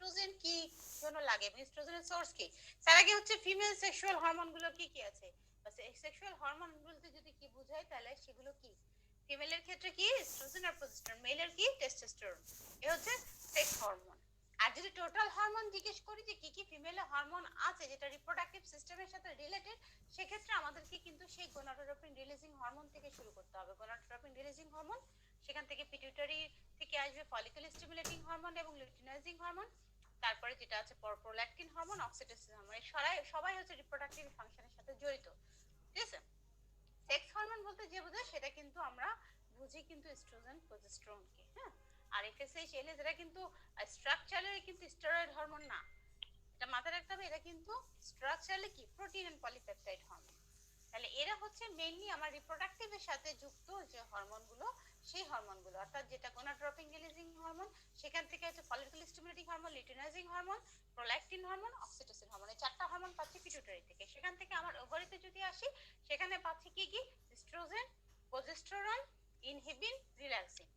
Oestrogen কি জন্য লাগে এবং ইস্ট্রোজেনের সোর্স কি। তার আগে হচ্ছে ফিমেল সেক্সুয়াল হরমোন গুলো কি কি আছে, সেক্সুয়াল হরমোন বলতে যদি কি বোঝায় তাহলে সেগুলো কি। ফিমেলের ক্ষেত্রে কি ইস্ট্রোজেন আর প্রজেস্টেরন, মেলের কি টেস্টোস্টেরন, এ হচ্ছে সেক্স হরমোন। আর যদি টোটাল হরমোন জিজ্ঞেস করি যে কি কি ফিমেল হরমোন আছে যেটা রিপ্রোডাক্টিভ সিস্টেমের সাথে রিলেটেড, সেক্ষেত্রে আমাদেরকে কিন্তু সেই গোনাডোট্রপিন রিলিজিং হরমোন থেকে শুরু করতে হবে। গোনাডোট্রপিন রিলিজিং হরমোন, সেখান থেকে পিটুইটারি থেকে আসবে ফলিকল স্টিমুলেটিং হরমোন এবং লুটিনাইজিং হরমোন, তারপরে যেটা আছে প্রোল্যাকটিন হরমোন, অক্সিটোসিন হরমোন। সবাই হচ্ছে রিপ্রোডাক্টিভ ফাংশনের সাথে জড়িত, ঠিক আছে। সেক্স হরমোন বলতে যে বোঝায় সেটা কিন্তু আমরা বুঝি কিন্তু এস্ট্রোজেন প্রজেস্টেরনকে, হ্যাঁ। আর এফএসএইচ এলএস এরা কিন্তু স্ট্রাকচারালি কিন্তু স্টেরয়েড হরমোন না, এটা মাথায় রাখতে হবে। এটা কিন্তু স্ট্রাকচারালি কি প্রোটিন এন্ড পলিপেপটাইড হরমোন। তাহলে এরা হচ্ছে মেইনলি আমার রিপ্রোডাক্টিভের সাথে যুক্ত যে হরমোনগুলো, সেই হরমোনগুলো অর্থাৎ যেটা গোনাডোট্রপিন রিলিজিং হরমোন, সেখান থেকে হচ্ছে follicle stimulating hormone, luteinising hormone, prolactin hormone, oxytocin hormone. এই চারটা হরমোন পাচ্ছি পিটুইটারি থেকে। সেখান থেকে আমার ওভারিতে যদি আসি, সেখানে পাচ্ছি কি কি এস্ট্রোজেন, প্রজেস্টেরন, ইনহিবিন, রিল্যাক্সিন।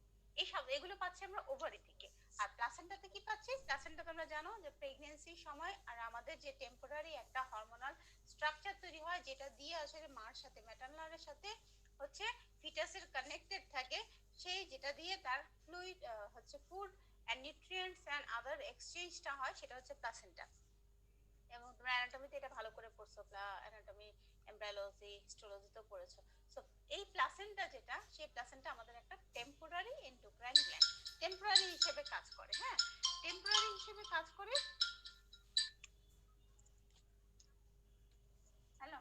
এগুলো পাচ্ছি আমরা ওভারি থেকে। আর প্লাসেন্টাতে কি পাচ্ছি, প্লাসেন্টা তোমরা জানো যে প্রেগন্যান্সির সময় আর আমাদের যে টেম্পোরারি একটা হরমোনাল স্ট্রাকচার তৈরি হয় যেটা দিয়ে আসলে মার সাথে ম্যাটারনালের সাথে হচ্ছে ফিটাসের কানেক্টেড থাকে, সেই যেটা দিয়ে তার ফ্লুইড হচ্ছে food and nutrients and other এক্সচেঞ্জটা হয়, সেটা হচ্ছে প্লাসেন্টা। এবং তোমরা অ্যানাটমিতে এটা ভালো করে পড়ছো, অ্যানাটমি, এমব্রায়োলজি, হিস্টোলজি তো পড়েছো। সো এই প্লাসেন্টা যেটা, সেই প্লাসেন্টা আমাদের একটা টেম্পোরারি এন্ডোক্রাইন গ্ল্যান্ড, টেম্পোরারি হিসেবে কাজ করে, হ্যাঁ। টেম্পোরারি হিসেবে কাজ করে। হ্যালো,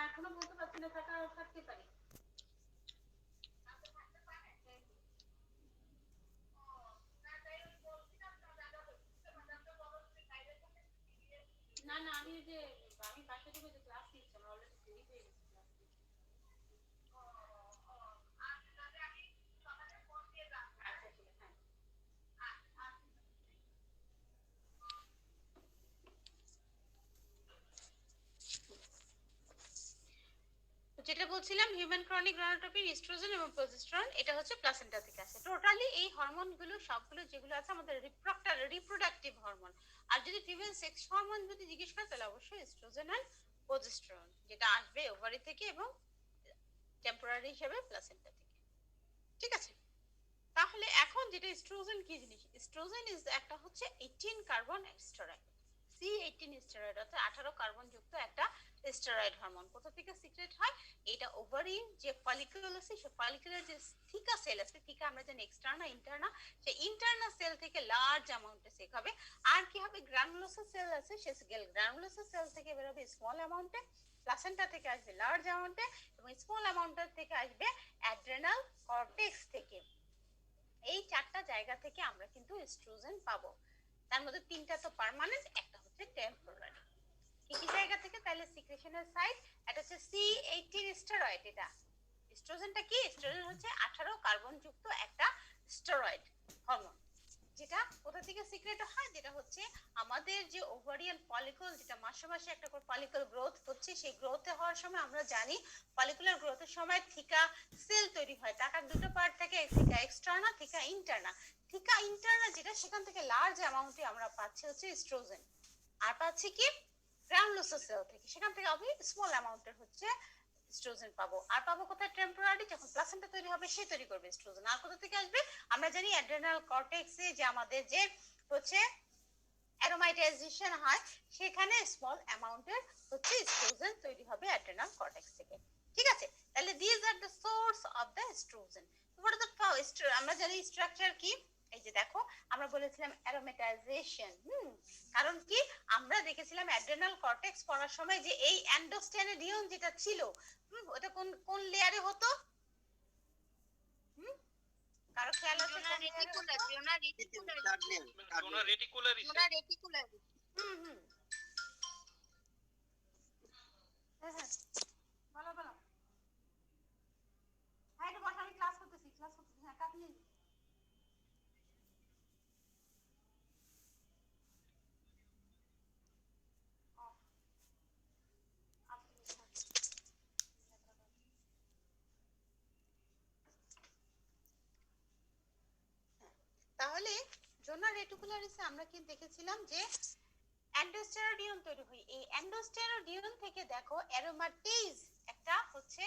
এখনো বলতে পারছি না, থাকতে পারি। না না, আমি বাসা থেকে যে ক্লাস নিচ্ছি, আমার অলরেডি দেরি হয়ে গেছে ক্লাস নিতে। আচ্ছা ঠিক আছে, হ্যাঁ। যেটা বলছিলাম, হিউম্যান ক্রনিক গোনাডোট্রপিন, ইস্ট্রোজেন এবং প্রজেস্টেরন, এটা হচ্ছে প্লাসেন্টা থেকে আসে। টোটালি এই হরমোনগুলো সবগুলো যেগুলো আছে আমাদের রিপ্রোডাক্টিভ হরমোন। আর যদি ফিমেল সেক্স হরমোন যদি জিজ্ঞেস করে তাহলে অবশ্যই ইস্ট্রোজেন আর প্রজেস্টেরন, যেটা আসবে ওভারি থেকে এবং টেম্পোরারি হিসেবে প্লাসেন্টা থেকে, ঠিক আছে। তাহলে এখন যেটা ইস্ট্রোজেন কি জিনিস, ইস্ট্রোজেন ইজ একটা হচ্ছে 18 কার্বন স্টেরয়েড, C18 স্টেরয়েড, অর্থাৎ 18 কার্বন যুক্ত একটা স্টেরয়েড হরমোন। কোথা থেকে সিক্রেট হয়, এটা ওভারি যে ফলিকুল আছে, সেই ফলিকুলের যে থিকা সেল আছে, থিকা আমরা জানি এক্সটার্না ইন্টারনা, সেই ইন্টারনা সেল থেকে লার্জ অ্যামাউন্টে সেক হবে। আর কি হবে, গ্রানুলোসাস সেল আছে, সেই গ্রানুলোসাস সেল থেকে বের হবে স্মল অ্যামাউন্টে, প্লাসেন্টা থেকে আসবে লার্জ অ্যামাউন্টে, এবং স্মল অ্যামাউন্টের থেকে আসবে অ্যাড্রেনাল কর্টেক্স থেকে। এই চারটা জায়গা থেকে আমরা কিন্তু এস্ট্রোজেন পাবো। তার মধ্যে তিনটা তো পার্মানেন্ট, একটা হচ্ছে টেম্পোরারি। কি কি জায়গা থেকে, তাহলে সিক্রেশনের সাইট, এটা হচ্ছে C18 স্টেরয়েড। এটা এস্ট্রোজেনটা কি, এস্ট্রোজেন হচ্ছে 18 কার্বন যুক্ত একটা স্টেরয়েড হরমোন, যেটা কোথা থেকে সিক্রেট হয়, যেটা হচ্ছে আমাদের যে ওভারিয়ান ফলিকল, যেটা মাসে মাসে একটা করে ফলিকল গ্রোথ হচ্ছে, সেই গ্রোথে হওয়ার সময় আমরা জানি ফলিকুলার গ্রোথের সময় থিকা সেল তৈরি হয়। টাকার দুটো পার্ট থাকে, থিকা এক্সটার্না, থিকা ইন্টারনা। থিকা ইন্টারনা যেটা, সেখান থেকে লার্জ অ্যামাউন্টে আমরা পাচ্ছি হচ্ছে এস্ট্রোজেন। আর পাচ্ছি কি গ্রানুলোসাস সেল থেকে, সেখান থেকে আমি স্মল অ্যামাউন্টের হচ্ছে এস্ট্রোজেন পাবো। আর পাবো কোথায়, টেম্পোরারি, যখন প্লাসেন্টা তৈরি হবে সে তৈরি করবে এস্ট্রোজেন। আর কোথা থেকে আসবে, আমরা জানি অ্যাড্রেনাল কর্টেক্সে যে আমাদের যে হচ্ছে অ্যারোমাটাইজেশন হয়, সেখানে স্মল অ্যামাউন্টের হচ্ছে এস্ট্রোজেন তৈরি হবে অ্যাড্রেনাল কর্টেক্স থেকে, ঠিক আছে। তাহলে this are the source of the oestrogen. What are the, আমরা জানি স্ট্রাকচার কি, এই যে দেখো, আমরা বলেছিলাম অ্যারোমেটাইজেশন। কারণ কি, আমরা দেখেছিলাম অ্যাড্রেনাল কর্টেক্স পড়ার সময় যে এই অ্যান্ডোস্টেনোডিয়ন যেটা ছিল, ওটা কোন কোন লেয়ারে হতো, কারো খেয়াল আছে, কোন লেয়ারে হতো? জোনা রেটিকুলার। হুম, হ্যাঁ হ্যাঁ, বলো বলো। হ্যাঁ, এটা বসে, আমি ক্লাস করতেছি, হ্যাঁ, কাটিয়ে। তাহলে জোনাল রেটিকুলারিসে আমরা কি দেখেছিলাম যে অ্যান্ডোস্টেরোডিয়ন তৈরি হয়। এই অ্যান্ডোস্টেরোডিয়ন থেকে দেখো অ্যারোমাটেজ একটা হচ্ছে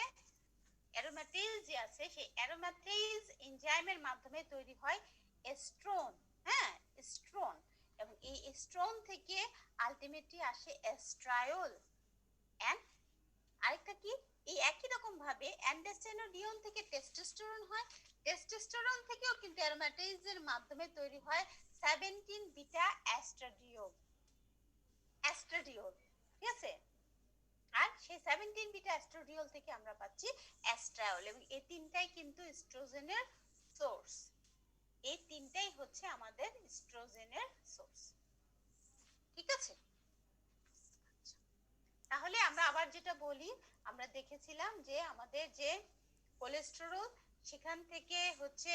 অ্যারোমাটেজ যে আছে সেই অ্যারোমাটেজ এনজাইমের মাধ্যমে তৈরি হয় এস্ট্রন। হ্যাঁ, এস্ট্রন। এবং এই এস্ট্রন থেকে আলটিমেটলি আসে এস্ট্রায়োল। এন্ড আরেকটা কি, এই একই রকম ভাবে অ্যান্ডোস্টেরোডিয়ন থেকে টেস্টোস্টেরন হয়, টেস্টোস্টেরন থেকেও কিন্তু অ্যারোমাটেজের মাধ্যমে তৈরি হয় 17 বিটা অ্যাস্ট্রাডিওল। অ্যাস্ট্রাডিওল, ঠিক আছে। আর সেই 17 বিটা অ্যাস্ট্রাডিওল থেকে আমরা পাচ্ছি অ্যাস্ট্রায়োল। এবং এই তিনটাই কিন্তু এস্ট্রোজেনের সোর্স। এই তিনটাই হচ্ছে আমাদের এস্ট্রোজেনের সোর্স, ঠিক আছে। তাহলে আমরা আবার যেটা বলি, আমরা দেখেছিলাম যে আমাদের যে কোলেস্টেরল সেখান থেকে হচ্ছে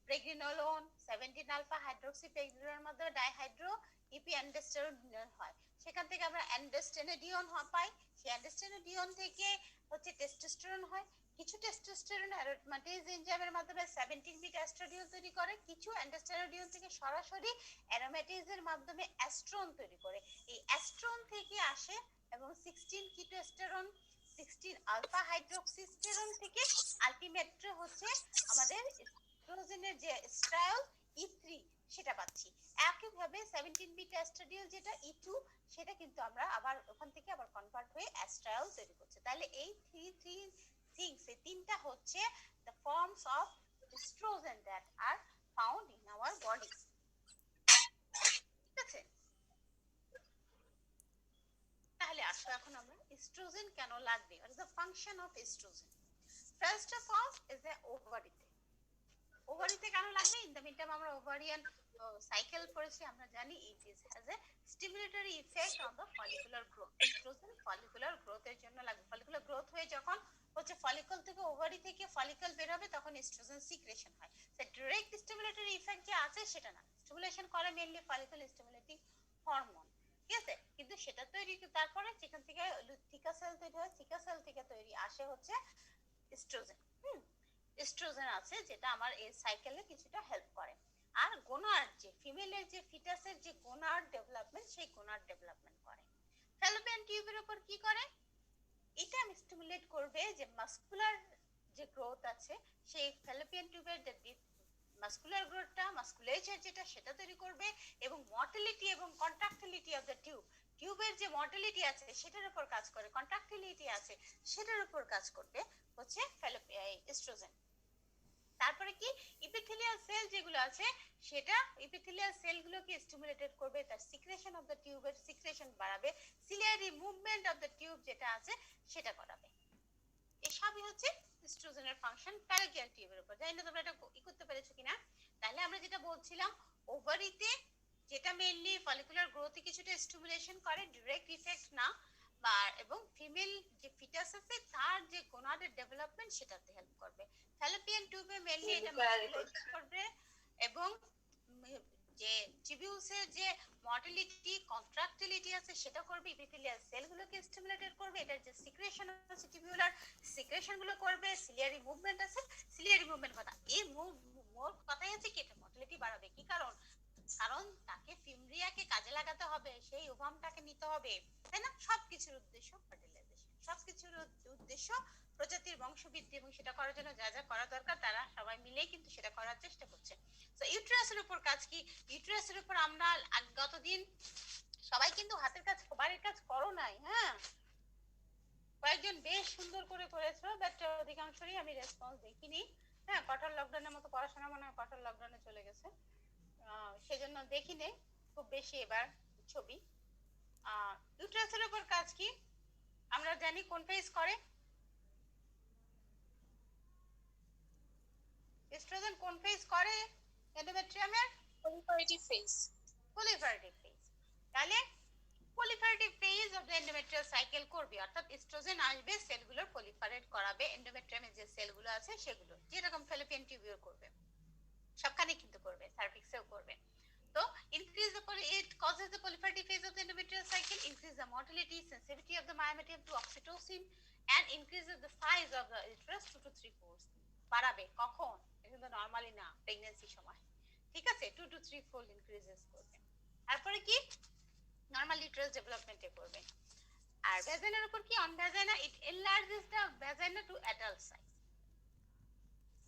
প্রেগনিনোলোন 17 আলফা হাইড্রোক্সি প্রেগনিনোলের মধ্যে ডাইহাইড্রো ইপি অ্যান্ডোস্টেরোডিন হয়, সেখান থেকে আমরা অ্যান্ডোস্টেনোডিয়ন পাই, সেই অ্যান্ডোস্টেনোডিয়ন থেকে হচ্ছে টেস্টোস্টেরন হয়। কিছু টেস্টোস্টেরন অ্যারোমাটেজ এনজাইমের মাধ্যমে 17 বিটা এস্ট্রাডিওল তৈরি করে, কিছু অ্যান্ডোস্টেনোডিয়ন থেকে সরাসরি অ্যারোমাটেজের মাধ্যমে অ্যাস্ট্রন তৈরি করে। এই অ্যাস্ট্রন থেকে আসে এবং 16 কিটোস্টেরন 16 আলফা হাইড্রোক্সিস্টেরন থেকে আলটিমেট হচ্ছে আমাদের এস্ট্রোজেনের যে এস্ট্রায়োল E3 সেটা পাচ্ছি। একইভাবে 17 বিটা এস্ট্রাডিওল যেটা E2 সেটা কিন্তু আমরা আবার ওখান থেকে আবার কনভার্ট হয়ে এস্ট্রায়োল তৈরি করছে। তাহলে এই থ্রি থিংস, এই তিনটা হচ্ছে the forms of estrogen that are found in our body, ঠিক আছে। তাহলে আসো এখন আমরা এস্ট্রোজেন কেন লাগবে, what is the function of estrogen? First of all is the ওভারিতে। ওভারিতে কেন লাগবে? ইন দ্য মিনটাইম আমরা ওভারিয়ান সাইকেল পড়েছি, আমরা জানি it is has a stimulatory effect on the follicular growth. Oestrogen follicular গ্রোথের জন্য লাগবে। ফলিকুলার গ্রোথ হয়ে যখন হচ্ছে ফলিকল থেকে ওভারি থেকে ফলিকল বের হবে তখন এস্ট্রোজেন সিক্রেশন হয়। সে ডাইরেক্ট স্টিমুলেটরি ইফেক্ট যে আছে সেটা না, স্টিমুলেশন করে মেইনলি ফলিকল স্টিমুলেটিং হরমোন, ঠিক আছে। কিন্তু সেটা তৈরি, তারপরে যেখান থেকে থিকা সেল তৈরি হয়, থিকা সেল থেকে তৈরি আসে হচ্ছে এস্ট্রোজেন। এস্ট্রোজেন আছে যেটা আমার এই সাইকেলে কিছুটা হেল্প করে। আর গোনাড যে ফিমেলের যে ফিটাসের যে গোনাড ডেভেলপমেন্ট, সেই গোনাড ডেভেলপমেন্ট করে। ফ্যালোপিয়ান টিউবের উপর কি করে? এটা স্টিমুলেট করবে যে মাসকুলার যে গ্রোথ আছে, সেই ফ্যালোপিয়ান টিউবের যে মাসকুলার গ্রোথটা, মাসকুলেচার যেটা সেটা তৈরি করবে, এবং মর্টিলিটি এবং কন্ট্রাক্টিলিটি অফ দ্য টিউব, টিউবের যে মর্টিলিটি আছে সেটার উপর কাজ করে, কন্ট্রাক্টিলিটি আছে সেটার উপর কাজ করবে হচ্ছে এস্ট্রোজেন। তারপরে কি, ইপিথেলিয়াল সেল যেগুলো আছে সেটা ইপিথেলিয়াল সেলগুলোকে স্টিমুলেটেড করবে, তার সিক্রেশন অফ দ্য টিউবের সিক্রেশন বাড়াবে, ciliary movement of the tube যেটা আছে সেটা করাবে। এই সবই হচ্ছে এস্ট্রোজেনের ফাংশন ফ্যালোপিয়ান টিউবের উপর। জানি না তোমরা এটা করতে পেরেছো কিনা। তাহলে আমরা যেটা বলছিলাম, ওভারিতে যেটা মেইনলি ফলিকুলার গ্রোথে কিছুটা স্টিমুলেশন করে, ডাইরেক্ট ইফেক্ট না, বা এবং ফিমেল যে ফিটাস আছে তার যে গোনাডের ডেভেলপমেন্ট সেটাতে হেল্প করবে। ফ্যালোপিয়ান টিউবে মেইনলি এটা মাসকুলেট করবে, এবং যে টিবিউসের যে মর্টিলিটি কন্ট্রাক্টিলিটি আছে সেটা করবে, ইপিথেলিয়াল সেলগুলোকে স্টিমুলেটেড করবে, এটার যে সিক্রেশন আছে টিবিউলার সিক্রেশন গুলো করবে, সিলিয়ারি মুভমেন্ট আছে, সিলিয়ারি মুভমেন্ট কথা এই মোর কথাই আছে কি এটা মর্টিলিটি বাড়াবে। কি কারণ? কারণ তাকে ফিমরিয়াকে কাজে লাগাতে হবে, সেই ওভামটাকে নিতে হবে, তাই না? সবকিছুর উদ্দেশ্য ফার্টিলাইজেশন, সবকিছুর উদ্দেশ্য প্রজাতির বংশবৃদ্ধি, এবং সেটা করার জন্য যা যা করা দরকার তারা সবাই মিলেই কিন্তু সেটা করার চেষ্টা করছে। তো ইউটেরাসের উপর কাজ কি? ইউটেরাসের উপর আমরা গতদিন সবাই কিন্তু হাতের কাজ বাড়ির কাজ করো নাই, হ্যাঁ, কয়েকজন বেশ সুন্দর করে করেছো, বাট অধিকাংশই আমি রেসপন্স দেখিনি। হ্যাঁ, কঠোর লকডাউনের মতো পড়াশোনা মনে হয় কঠোর লকডাউনে চলে গেছে, সেজন্য দেখি নেই খুব বেশি এবার ছবি। ইউটেরাসের উপর কাজ কি? আমরা জানি কোন ফেজ করে এস্ট্রোজেন, কোন ফেজ করে এন্ডোমেট্রিয়ামের? proliferative phase. proliferative phase। তাহলে proliferative phase of the endometrial cycle করবে, অর্থাৎ এস্ট্রোজেন আসবে সেলগুলোর proliferate করাবে, এন্ডোমেট্রিয়ামের যে সেলগুলো আছে সেগুলো, যেরকম ফ্যালোপিয়ান টিউবিও করবে, সবখানে কিন্তু করবে, সার্ভিক্সেও করবে। তো increase the it causes the proliferative phase of the endometrial cycle, increase the motility, sensitivity of the myometrium to oxytocin, and increases the size of the uterus 2 to 3 folds। বাড়াবে কখন? এটা কিন্তু নরমালি না, প্রেগন্যান্সি সময়। ঠিক আছে, 2 to 3 fold increases করবে। তারপরে কি নরমাল লিটারাল ডেভেলপমেন্টে করবে। আর ভ্যাজাইনার উপর কি on vagina it enlarges the vagina to adult size,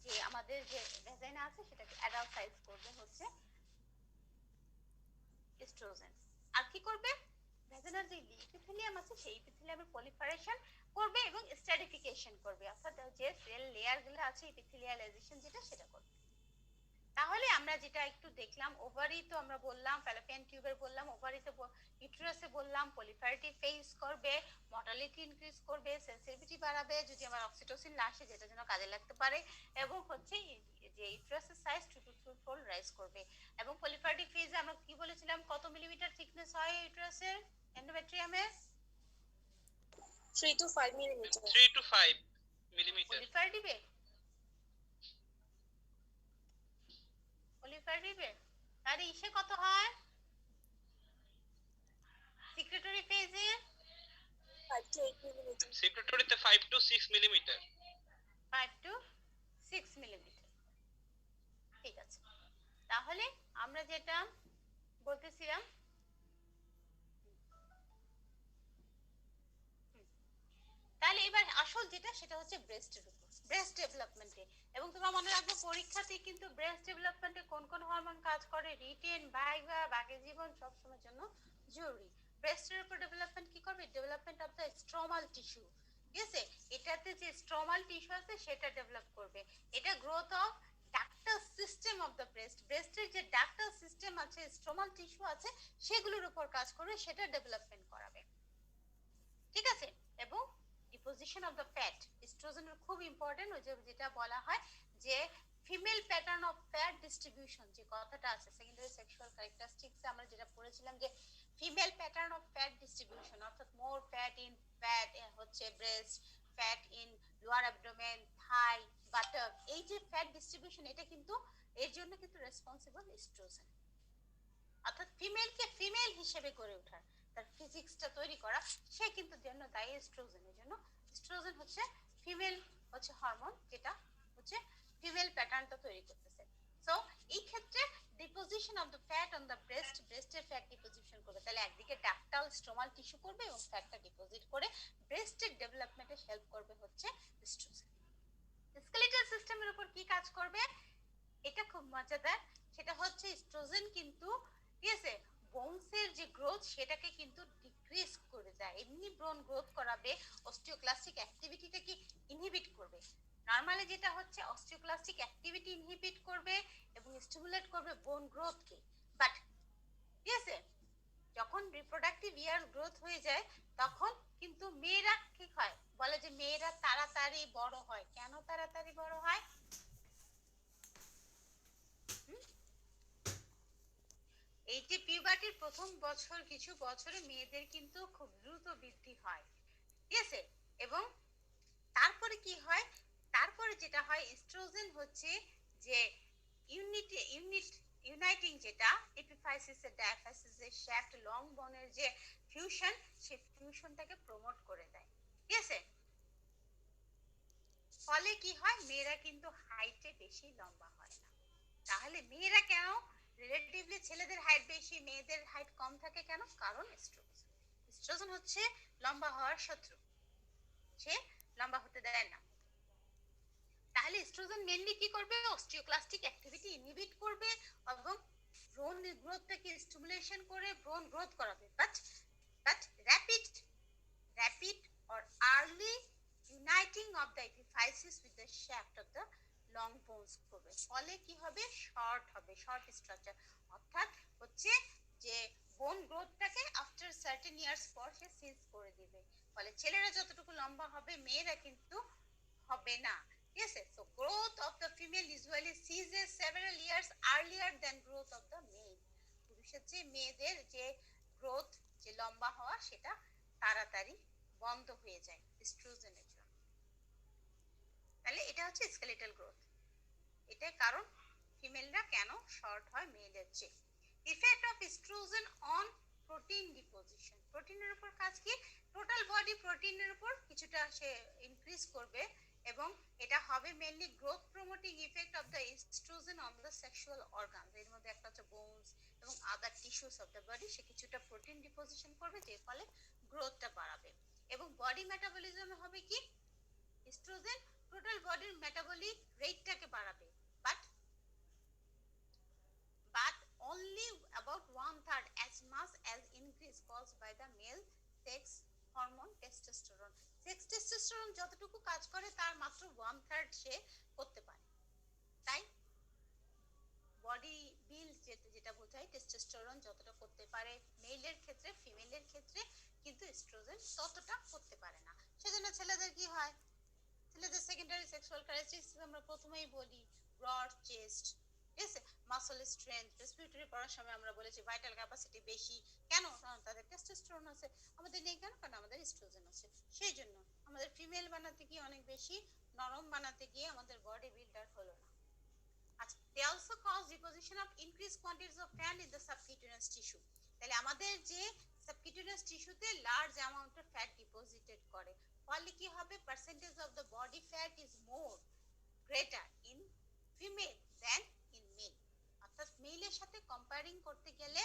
যে আমাদের যে ভ্যাজাইনা আছে সেটাকে অ্যাডাল্ট সাইজ করবে হচ্ছে এস্ট্রোজেন। আর কি করবে, ভ্যাজাইনার যে ইপিথেলিয়াম আছে সেই ইপিথেলিয়ামের পলিফারেশন করবে এবং স্ট্র্যাটিফিকেশন করবে, অর্থাৎ যে সেল লেয়ার গুলো আছে ইপিথেলিয়ালাইজেশন যেটা সেটা করবে। তাহলে আমরা যেটা একটু দেখলাম, ওভারি তো আমরা বললাম, ফ্যালোপিয়ান টিউবের বললাম, ওভারিতে ইউটেরাসে বললাম পলিফারিটি ফেজ করবে, মর্টালিটি ইনক্রিজ করবে, সেনসিটিভিটি বাড়াবে যদি আমার অক্সিটোসিন না আসে, যেটা যেন কাজে লাগতে পারে, এবং হচ্ছে যে ইউটেরাসের সাইজ 2 to 3 fold রাইজ করবে। এবং পলিফারিটি ফেজে আমরা কি বলেছিলাম, কত মিলিমিটার থিকনেস হয় ইউটেরাসের এন্ডোমেট্রিয়ামের? 3 to 5 millimeter. 3 to 5 millimeter. পলিফারিটিভে পলিফারিটিভে তার ইসে কত হয়, সিক্রেটরি ফেজে 5 to 8 millimeter. সেক্রেটরিতে 5 to 6 millimeter. 5 to 6 millimetre. ঠিক আছে, তাহলে আমরা যেটা বলতেছিলাম, তাহলে এবার আসল যেটা সেটা হচ্ছে ব্রেস্টের উপর, ব্রেস্ট ডেভেলপমেন্টে। এবং তোমরা মনে রাখবে পরীক্ষাতে কিন্তু ব্রেস্ট ডেভেলপমেন্টে কোন কোন হরমোন কাজ করে, রিটেন, ভাইভা, বাকি জীবন সব সময়ের জন্য জরুরি। ব্রেস্টের উপর ডেভেলপমেন্ট কি করবে, development of the stromal tissue, ঠিক আছে, এটাতে যে স্ট্রোমাল টিস্যু আছে সেটা ডেভেলপ করবে। এটা growth of ductal system of the breast, ব্রেস্টের যে ডাক্টাল সিস্টেম আছে, স্ট্রোমাল টিস্যু আছে, সেগুলোর উপর কাজ করবে, সেটা ডেভেলপমেন্ট করাবে। ঠিক আছে, এবং ডিপোজিশন অফ দ্য ফ্যাট, এস্ট্রোজেনের খুব ইম্পর্টেন্ট, ওই যে যেটা বলা হয় যে female pattern of fat distribution, যে কথাটা আছে সেকেন্ডারি সেক্সুয়াল ক্যারেক্টারিস্টিক্সে আমরা যেটা পড়েছিলাম যে female pattern of fat distribution, অর্থাৎ মোর ফ্যাট ইন ফ্যাট হচ্ছে breast, fat in lower abdomen, thigh, buttock, এই যে ফ্যাট ডিস্ট্রিবিউশন, এটা কিন্তু এর জন্য কিন্তু রেসপন্সিবল এস্ট্রোজেন, অর্থাৎ ফিমেলকে ফিমেল হিসেবে গড়ে ওঠার, তার ফিজিক্সটা তৈরি করা, সে কিন্তু জন্য দায়ী এস্ট্রোজেনের জন্য। এস্ট্রোজেন হচ্ছে ফিমেল হচ্ছে হরমোন, যেটা হচ্ছে ফিমেল প্যাটার্নটা তৈরি করতেছে। সো এই ক্ষেত্রে deposition of the fat on the breast, ব্রেস্টের ফ্যাট ডিপোজিশন করবে, তাহলে একদিকে ডাক্টাল স্ট্রোমাল টিস্যু করবে এবং ফ্যাটটা ডিপোজিট করে ব্রেস্টের ডেভেলপমেন্টে হেল্প করবে হচ্ছে এস্ট্রোজেন। স্কেলেটাল সিস্টেমের উপর কি কাজ করবে, এটা খুব মজাদার, সেটা হচ্ছে এস্ট্রোজেন কিন্তু, ঠিক আছে, বোনসের যে গ্রোথ সেটাকে কিন্তু ডিক্রিজ করে দেয়, এমনি বোন গ্রোথ করাবে, অস্টিওক্লাস্টিক অ্যাক্টিভিটিটাকে ইনহিবিট করবে। নরমালি যেটা হচ্ছে অস্টিওক্লাস্টিক অ্যাক্টিভিটি ইনহিবিট করবে এবং স্টিমুলেট করবে বোন গ্রোথকে, বাট ঠিক আছে, যখন রিপ্রোডাক্টিভ ইয়ার গ্রোথ হয়ে যায় তখন কিন্তু মেয়েরা কি হয়, বলে যে মেয়েরা তাড়াতাড়ি বড় হয়। কেন তাড়াতাড়ি বড় হয়, এই যে পিউবার্টির প্রথম বছর, কিছু বছরে মেয়েদের কিন্তু খুব দ্রুত বৃদ্ধি হয়, ঠিক আছে, এবং তারপরে কি হয়, তারপরে যেটা হয় এস্ট্রোজেন হচ্ছে যে ইউনাইটিং যেটা এপিফাইসিসের ডায়াফাইসিসের শ্যাফট লং বোনের যে ফিউশন, সেই ফিউশনটাকে প্রমোট করে দেয়, ঠিক আছে। ফলে কি হয়, মেয়েরা কিন্তু হাইটে বেশি লম্বা হয় না। তাহলে মেয়েরা কেন রিলেটিভলি ছেলেদের হাইট বেশি মেয়েদের হাইট কম থাকে কেন, কারণ এস্ট্রোজেন, এস্ট্রোজেন হচ্ছে লম্বা হওয়ার শত্রু, সে লম্বা হতে দেয় না। তাহলে এস্ট্রোজেন মেইনলি কি করবে, অস্টিওক্লাস্টিক অ্যাক্টিভিটি ইনহিবিট করবে এবং ব্রোন গ্রোথটাকে স্টিমুলেশন করে ব্রোন গ্রোথ করাবে, but rapid or early uniting of the epiphysis with the shaft of the long bones করবে, ফলে কি হবে, শর্ট হবে, শর্ট স্ট্রাকচার, অর্থাৎ হচ্ছে যে বোন গ্রোথটাকে আফটার সার্টেন ইয়ার্স পর সে সিজ করে দিবে, ফলে ছেলেরা যতটুকু লম্বা হবে মেয়েরা কিন্তু হবে না, ঠিক আছে। So growth of the female usually ceases several years earlier than growth of the male, পুরুষের যে মেয়েদের যে গ্রোথ, যে লম্বা হওয়া, সেটা তাড়াতাড়ি বন্ধ হয়ে যায় এস্ট্রোজেনের জন্য। তাহলে এটা হচ্ছে স্কেলেটাল গ্রোথ, এটাই কারণ ফিমেলরা কেন শর্ট হয় মেয়েদের চেয়ে। Effect of oestrogen on protein deposition, প্রোটিনের উপর কাজ কি, টোটাল বডি প্রোটিনের উপর কিছুটা সে ইনক্রিজ করবে, এবং এটা হবে mainly growth promoting effect of the estrogen on the sexual organ. এর মধ্যে একটা হচ্ছে বোনস এবং আদার টিস্যুস অফ দ্য বডি, সে কিছুটা প্রোটিন ডিপোজিশন করবে, যে ফলে গ্রোথটা বাড়াবে। এবং বডি মেটাবলিজম হবে কি, এস্ট্রোজেন টোটাল বডির মেটাবলিক রেটটাকে বাড়াবে, but only about one third as much as increase caused by the male sex hormone testosterone. Sex testosterone যতটুকু কাজ করে তার মাত্র 1/3 সে করতে পারে। তাই বডি বিল্ড যেটা বোঝায়, টেস্টোস্টেরন যতটা করতে পারে মেলের ক্ষেত্রে, ফিমেলের ক্ষেত্রে কিন্তু এস্ট্রোজেন ততটা করতে পারে না। সেজন্য ছেলেদের কি হয়, ছেলেদের সেকেন্ডারি সেক্সুয়াল ক্যারেক্টারিস্টিক্স আমরা প্রথমেই বলি, ব্রড চেস্ট, ঠিক আছে, মাসল স্ট্রেংথ, রেসপিরেটরি করার সময় আমরা বলেছি ভাইটাল ক্যাপাসিটি বেশি। কেন? কারণ তাদের টেস্টোস্টেরন আছে, আমাদের নেই। কেন? কারণ আমাদের এস্ট্রোজেন আছে। সেই জন্য আমাদের ফিমেল বানাতে গিয়ে অনেক বেশি নরম বানাতে গিয়ে আমাদের বডি বিল্ডার হলো না। আচ্ছা, they also cause deposition of increased quantities of fat in the subcutaneous tissue. তাহলে আমাদের যে সাবকিউটেনিয়াস টিস্যুতে large amount of fat deposited করে, ফলে কি হবে, percentage of the body fat is more greater in female than in male. অর্থাৎ মেলের সাথে কম্পেয়ারিং করতে গেলে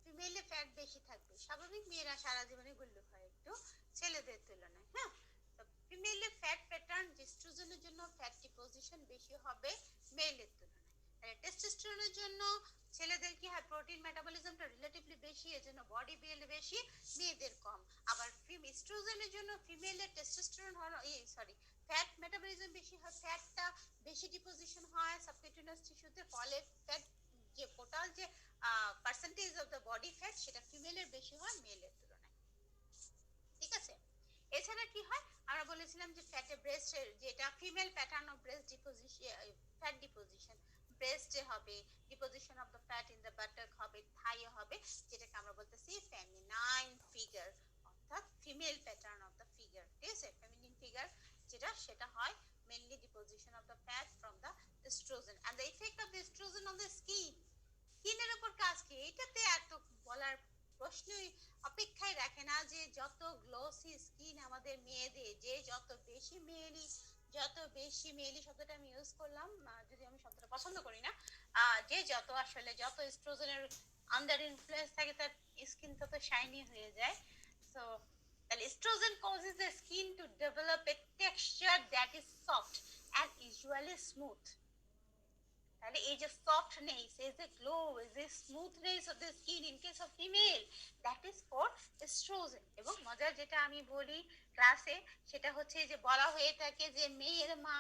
ফিমেলে ফ্যাট বেশি থাকবে। স্বাভাবিক, মেয়েরা সারা জীবনে গুল্লু হয় একটু ছেলেদের তুলনায়। হ্যাঁ, ফিমেলে ফ্যাট প্যাটার্ন এস্ট্রোজেনের জন্য ফ্যাট ডিপোজিশন বেশি হবে মেলের তুলনায়। টেস্টোস্টেরনের জন্য ছেলেদের কি হয়, প্রোটিন মেটাবলিজমটা রিলেটিভলি বেশি, এজন্য বডি বিল্ড বেশি, মেয়েদের কম। আবার এস্ট্রোজেনের জন্য ফিমেলের টেস্টোস্টেরন ফ্যাট মেটাবলিজম বেশি হয়, ফ্যাটটা বেশি ডিপোজিশন হয় সাবকিউটেনিয়াস টিস্যুতে, ফলে ফ্যাট যে টোটাল যে percentage of the body fat সেটা ফিমেলের বেশি হয় মেলের তুলনায়। ঠিক আছে, এছাড়া কি হয়, আমরা বলেছিলাম যে ফ্যাটে ব্রেস্টের যেটা female pattern of breast deposition, fat deposition ব্রেস্টে হবে, deposition of the fat in the buttock হবে, থাইয়ে হবে, যেটাকে আমরা বলতেছি ফেমিনাইন ফিগার, অর্থাৎ female pattern of the figure. ঠিক আছে, ফেমিনিন ফিগার যেটা, সেটা হয় mainly deposition of the fat from the estrogen. And the effect of the estrogen on the skin, স্কিনের উপর কাজ কি, এটাতে এত বলার প্রশ্নই অপেক্ষায় রাখে না, যে যত গ্লোসি স্কিন আমাদের মেয়েদের, যে যত বেশি মেয়েলি শব্দটা আমি ইউজ করলাম, যদি আমি শব্দটা পছন্দ করি না, যে যত আসলে যত এস্ট্রোজেনের আন্ডার ইনফ্লুয়েন্স থাকে তার স্কিন তত শাইনি হয়ে যায়। সো তাহলে oestrogen causes the skin to develop a texture that is soft and usually smooth. তাহলে এই যে সফটনেস, এই যে গ্লো, এই যে smoothness of the skin in case of female, that is for oestrogen. এবং মজার যেটা আমি বলি ক্লাসে, সেটা হচ্ছে যে বলা হয়ে থাকে যে মেয়ের মা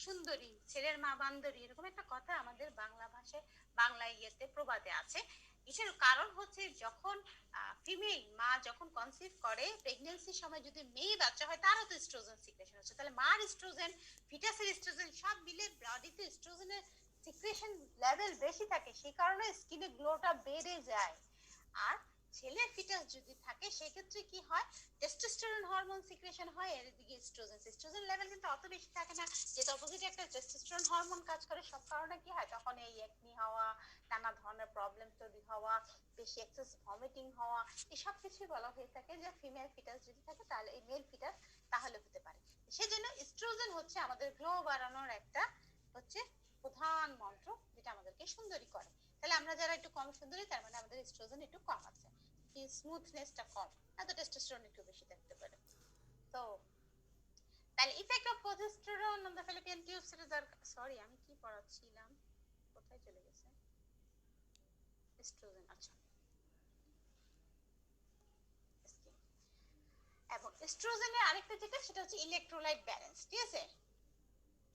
সুন্দরী, ছেলের মা বান্দরী, এরকম একটা কথা আমাদের বাংলা ভাষায়, বাংলা ইয়েতে প্রবাদে আছে। এটার কারণ হচ্ছে, যখন ফিমেল মা যখন কনসিভ করে, প্রেগন্যান্সির সময় যদি মেয়ে বাচ্চা হয়, তারও তো এস্ট্রোজেন সিক্রেশন হচ্ছে। তাহলে মার এস্ট্রোজেন, ফিটাসের এস্ট্রোজেন, সব মিলে বডিতে এস্ট্রোজেনের সিক্রেশন লেভেল বেশি থাকে, সেই কারণে স্কিনে গ্লোটা বেড়ে যায়। আর ছেলে ফিটাস যদি থাকে, সেক্ষেত্রে কি হয়, টেস্টোস্টেরন হরমোন সিক্রেশন হয়, এর দিকে এস্ট্রোজেন লেভেল কিন্তু অত বেশি থাকে না, যেটা অপোজিটে একটা টেস্টোস্টেরন হরমোন কাজ করে। সব কারণে কি হয়, তখন এই একনি হওয়া, নানা ধরনের প্রবলেম তৈরি হওয়া, বেশি এক্সেস ভমিটিং হওয়া, এসব কিছুই বলা হয়ে থাকে যে ফিমেল ফিটাস যদি থাকে, তাহলে এই মেল ফিটাস তাহলে হতে পারে। সেজন্য এস্ট্রোজেন হচ্ছে আমাদের গ্লো বাড়ানোর একটা হচ্ছে প্রধান মন্ত্র, যেটা আমাদেরকে সুন্দরী করে। তাহলে আমরা যারা একটু কম সুন্দরী, তার মানে আমাদের এস্ট্রোজেন একটু কম আছে, কি স্মুথনেসটা কম, এত টেস্টোস্টেরন একটু বেশি থাকতে পারে। তো তাহলে effect of progesterone on the Fallopian tubes, এটা দরকার। সরি, আমি কি পড়াচ্ছিলাম, কোথায় চলে গেছে এস্ট্রোজেন? আচ্ছা, এবং এস্ট্রোজেনের আরেকটা যেটা, সেটা হচ্ছে ইলেকট্রোলাইট ব্যালেন্স। ঠিক আছে,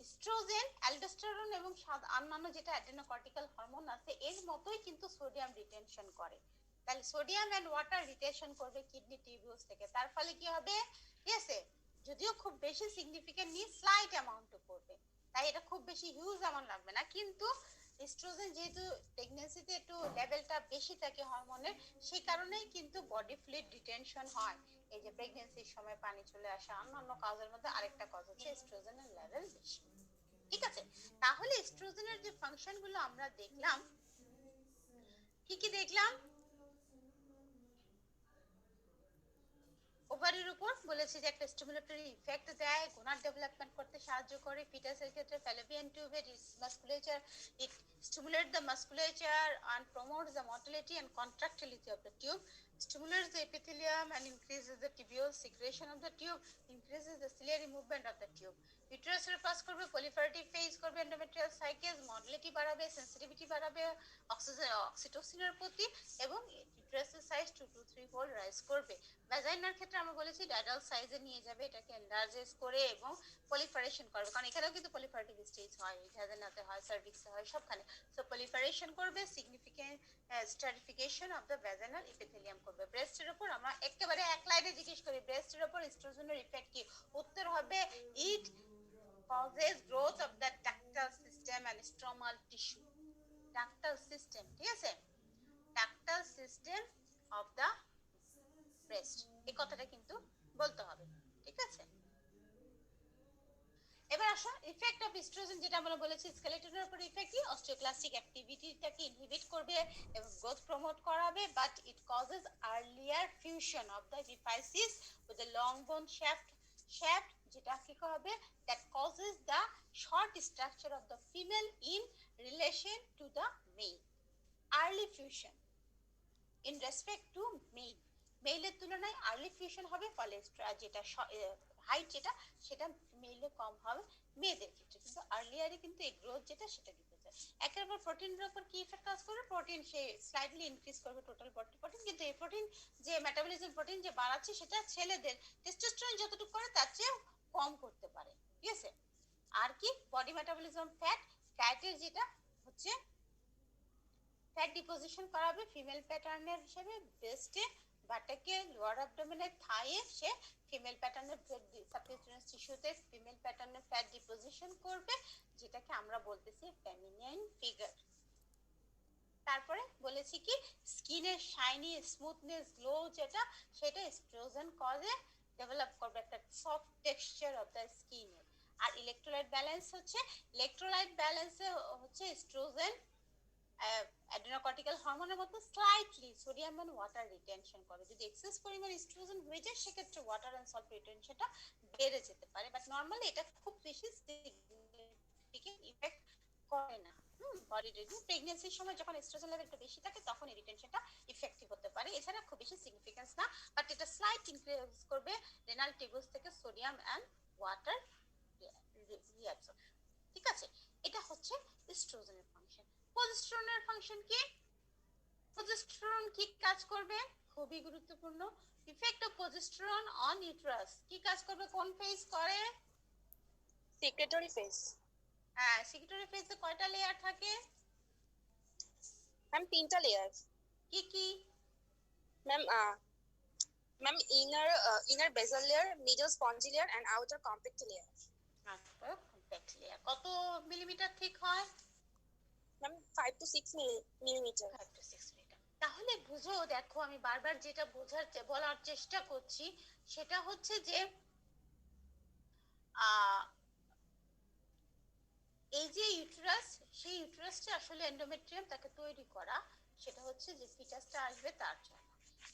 এস্ট্রোজেন, অ্যালডোস্টেরন এবং অন্যান্য যেটা অ্যাডেনোকর্টিক্যাল হরমোন আছে, এর মতোই কিন্তু সোডিয়াম রিটেনশন করে। তাহলে সোডিয়াম এন্ড ওয়াটার রিটেনশন করবে কিডনি টিউবুলস থেকে, তার ফলে কি হবে, ঠিক আছে, যদিও খুব বেশি সিগনিফিকেন্ট নি, স্লাইট অ্যামাউন্টও করবে। তাই এটা খুব বেশি হিউজ অ্যামাউন্ট লাগবে না, কিন্তু এস্ট্রোজেন যেহেতু প্রেগন্যান্সিতে একটু লেভেলটা বেশি থাকে হরমোনের, সেই কারণেই কিন্তু বডি ফ্লুইড রিটেনশন হয়। এই যে প্রেগন্যান্সির সময় পানি চলে আসা, অন্যান্য কাজের মধ্যে আরেকটা কাজ হচ্ছে এস্ট্রোজেনের লেভেল বেশি। ঠিক আছে, তাহলে এস্ট্রোজেনের যে ফাংশন গুলো আমরা দেখলাম, কি কি দেখলাম, ওভারির উপর বলেছি যে একটা স্টিমুলেটরি ইফেক্ট দেয়, গোনাড ডেভেলপমেন্ট করতে সাহায্য করে। ফিটাসের ক্ষেত্রে ফ্যালোপিয়ান টিউবের মাসকুলেচার, ইট stimulate the musculature and promotes the motility and contractility of the tube, stimulates the epithelium and increases the tibial secretion of the tube, increases the ciliary movement of the tube. ইউটেরাসের pass করবে, proliferative phase করবে, endometrial cycles, motility বাড়াবে, sensitivity বাড়াবে অক্সিটোসিনের প্রতি, এবং ইউটেরাসের size 2 to 3 fold rise করবে। ভ্যাজাইনার ক্ষেত্রে আমরা বলেছি ডায়াডাল সাইজে নিয়ে যাবে, এটাকে এনলার্জেস করে এবং proliferation করবে, কারণ এখানেও কিন্তু proliferative স্টেজ হয়, ভ্যাজাইনাতে হয়, সার্ভিক্সে হয়, সবখানে। সো proliferation করবে, significant stratification of the vaginal epithelium করবে। ব্রেস্টের উপর আমরা একেবারে এক লাইনে জিজ্ঞেস করি, ব্রেস্টের উপর এস্ট্রোজেনের ইফেক্ট কি? উত্তর হবে ইট causes growth of the ductal system and stromal tissue. Ductal system, ঠিক আছে? Ductal system of the breast, এই কথাটা কিন্তু বলতে হবে, ঠিক আছে? এবার আসো ইফেক্ট অফ ইস্ট্রোজেন, যেটা আমরা বলেছি স্কেলেটনের উপর ইফেক্ট কি, অস্টিওক্লাস্টিক অ্যাক্টিভিটিটাকে ইনহিবিট করবে এবং গ্রোথ প্রমোট করাবে, but it causes earlier fusion of the epiphysis with the long bone shaft, যেটা কি হবে, that causes the short structure of the female in relation to the male. Early fusion in respect to male, মেলের তুলনায় early fusion হবে, ফলে যেটা height যেটা সেটা মেলে কম হবে মেয়েদের ক্ষেত্রে, কিন্তু আর্লিয়ারে কিন্তু এই গ্রোথ যেটা সেটা দিতে চায়। একের পর প্রোটিনের উপর কি ইফেক্ট কাজ করবে, প্রোটিন সে স্লাইটলি ইনক্রিজ করবে টোটাল বডি প্রোটিন, কিন্তু এই প্রোটিন যে মেটাবলিজম প্রোটিন যে বাড়াচ্ছে সেটা ছেলেদের টেস্টোস্টেরন যতটুকু করে তার চেয়ে কম করতে পারে, ঠিক আছে? আর কি বডি মেটাবলিজম ফ্যাটের যেটা হচ্ছে ফ্যাট ডিপোজিশন করাবে ফিমেল প্যাটার্নের হিসেবে ব্রেস্টে, বাটাকে, লোয়ার অ্যাবডোমেনে, থাইয়ে সে ফিমেল প্যাটার্নের সাবকিউটেনিয়াস টিস্যুতে ফিমেল প্যাটার্নের ফ্যাট ডিপোজিশন করবে, যেটাকে আমরা বলতেছি ফেমিনাইন ফিগার। তারপরে বলেছি কি স্কিনের শাইনি স্মুথনেস গ্লো যেটা সেটা এস্ট্রোজেন কজে ডেভেলপ করবে, একটা সফট টেক্সচার অফ দ্য স্কিনের। আর ইলেকট্রোলাইট ব্যালেন্স হচ্ছে, ইলেকট্রোলাইট ব্যালেন্সে হচ্ছে এস্ট্রোজেন অ্যাডেনোকর্টিক্যাল হরমোনের মতো slightly sodium and water retention করে। যদি এক্সেস পরিমাণ এস্ট্রোজেন হয়ে যায় সেক্ষেত্রে ওয়াটার এন্ড সল্ট রিটেনশনটা বেড়ে যেতে পারে, বাট নরমালি এটা খুব বেশি সিগনিফিকেন্ট ইফেক্ট করে না। বডি রিডিউ প্রেগন্যান্সির সময় যখন এস্ট্রোজেন লেভেল একটু বেশি থাকে তখন এই রিটেনশনটা ইফেক্টিভ হতে পারে, এছাড়া খুব বেশি সিগনিফিকেন্স না, বাট এটা স্লাইট ইনক্রিজ করবে রেনাল টিউবুলস থেকে সোডিয়াম এন্ড ওয়াটার রিঅ্যাবসর্পশন, ঠিক আছে? এটা হচ্ছে এস্ট্রোজেনের ফাংশন। প্রজেস্টেরনের ফাংশন কি? প্রজেস্টেরন কি কাজ করবে? খুবই গুরুত্বপূর্ণ। Effect of progesterone on uterus, কি কাজ করবে, কোন ফেজ করে? সেক্রেটরি ফেজ। হ্যাঁ, সেক্রেটরি ফেজে কয়টা লেয়ার থাকে? ম্যাম 3টা লেয়ার। কি কি? Ma'am inner basal layer, middle spongy layer and outer compact layer. আচ্ছা, কম্প্যাক্ট লেয়ার কত মিলিমিটার ঠিক হয়? Ma'am 5 to 6 millimeter. 5 to 6 metre. তাহলে বুঝো, দেখো আমি বারবার যেটা বলার চেষ্টা করছি সেটা হচ্ছে যে এই যে ইউটেরাস, সেই ইউটেরাসটা আসলে এন্ডোমেট্রিয়াম তাকে তৈরি করা, সেটা হচ্ছে যে ফিটাসটা আসবে তার জন্য।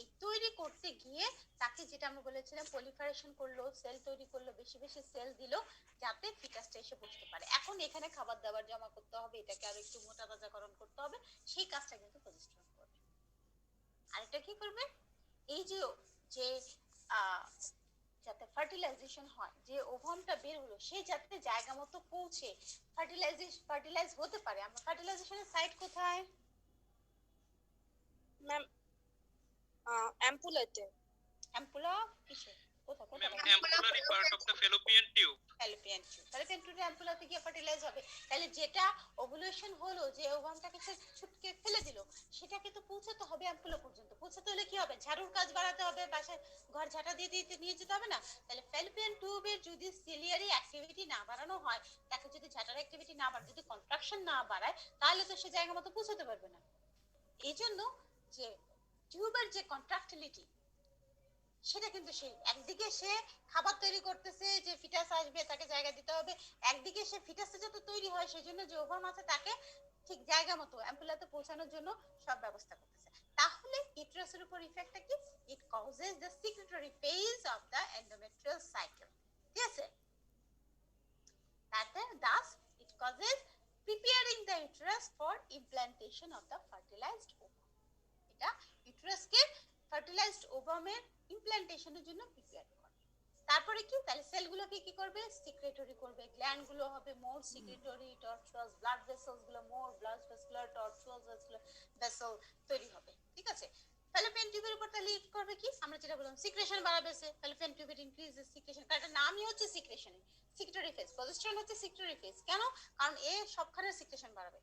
এই তৈরি করতে গিয়ে তাকে যেটা আমরা বলেছিলাম পলিফারেশন করলো, সেল তৈরি করলো, বেশি বেশি সেল দিল যাতে ফিটাসটা এসে বসতে পারে। এখন এখানে খাবার দাবার জমা করতে হবে, এটাকে আরো একটু মোটা তাজাকরণ করতে হবে, সেই কাজটা কিন্তু প্রজেস্টেরন করবে। আর এটা কি করবে, এই যে যে যাতে ফার্টিলাইজেশন হয়, যে ওভামটা বের হলো সে যাতে জায়গা মতো পৌঁছে ফার্টিলাইজ হতে পারে। আমরা ফার্টিলাইজেশনের সাইট কোথায়? ম্যাম অ্যাম্পুলাতে। অ্যাম্পুলা কিসে? কোথা কোথা? Ampullary part of the Fallopian tube. Fallopian tube. Fallopian টিউবে অ্যাম্পুলাতে গিয়ে ফার্টিলাইজ হবে। তাহলে যেটা ওভুলেশন হলো, যে ওভামটাকে সে ছুটকে ফেলে দিল, সেটাকে তো পৌঁছাতে হবে অ্যাম্পুলা পর্যন্ত। পৌঁছাতে হলে কি হবে? ঝাড়ুর কাজ বাড়াতে হবে, বাসায় ঘর ঝাঁটা দিয়ে দিতে নিয়ে যেতে হবে না? তাহলে ফ্যালোপিয়ান টিউবের যদি সিলিয়ারি অ্যাক্টিভিটি না বাড়ানো হয়, তাকে যদি ঝাঁটার অ্যাক্টিভিটি না বাড়ায়, যদি কন্ট্রাকশন না বাড়ায়, তাহলে তো সে জায়গা মতো পৌঁছাতে পারবে না। এই জন্য যে টিউবের যে কন্ট্রাক্টিলিটি সেটা কিন্তু সেই একদিকে সে খাবার তৈরি করতেছে, যে ফিটাস আসবে তাকে জায়গা দিতে হবে, একদিকে সে ফিটাসে যাতে তৈরি হয় সেজন্য যে ওভাম আছে তাকে ঠিক জায়গা মতো অ্যাম্পুলাতে পৌঁছানোর জন্য সব ব্যবস্থা করতেছে। তাহলে ইউটেরাসের উপর ইফেক্টটা কি? It causes the secretory phase of the implantation of the fertilized ovum. এটা ইউটেরাসকে ফার্টিলাইজড ওভামের ইমপ্ল্যান্টেশনের জন্য প্রিপেয়ার করে। তারপরে কি, তাহলে সেলগুলোকে কি করবে, সিক্রেটরি করবে, গ্ল্যান্ড গুলো হবে মোর সিক্রেটরি, টর্চুয়াস, ব্লাড ভেসেলস গুলো মোর ব্লাড ভেসকুলার, টর্চুয়াস ভেসেল তৈরি হবে। ঠিক আছে, ফ্যালোপিয়ান টিউবের উপর তাহলে কি করবে, কি আমরা যেটা বললাম সিক্রেশন বাড়াবে, সে ফ্যালোপিয়ান টিউবের ইনক্রিজেস সিক্রেশন, কারণ এটার নামই হচ্ছে সিক্রেশন, সিক্রেটরি ফেজ। প্রজেস্টেরন হচ্ছে সিক্রেটরি ফেজ, কেন, কারণ এ সবখানে সিক্রেশন বাড়াবে।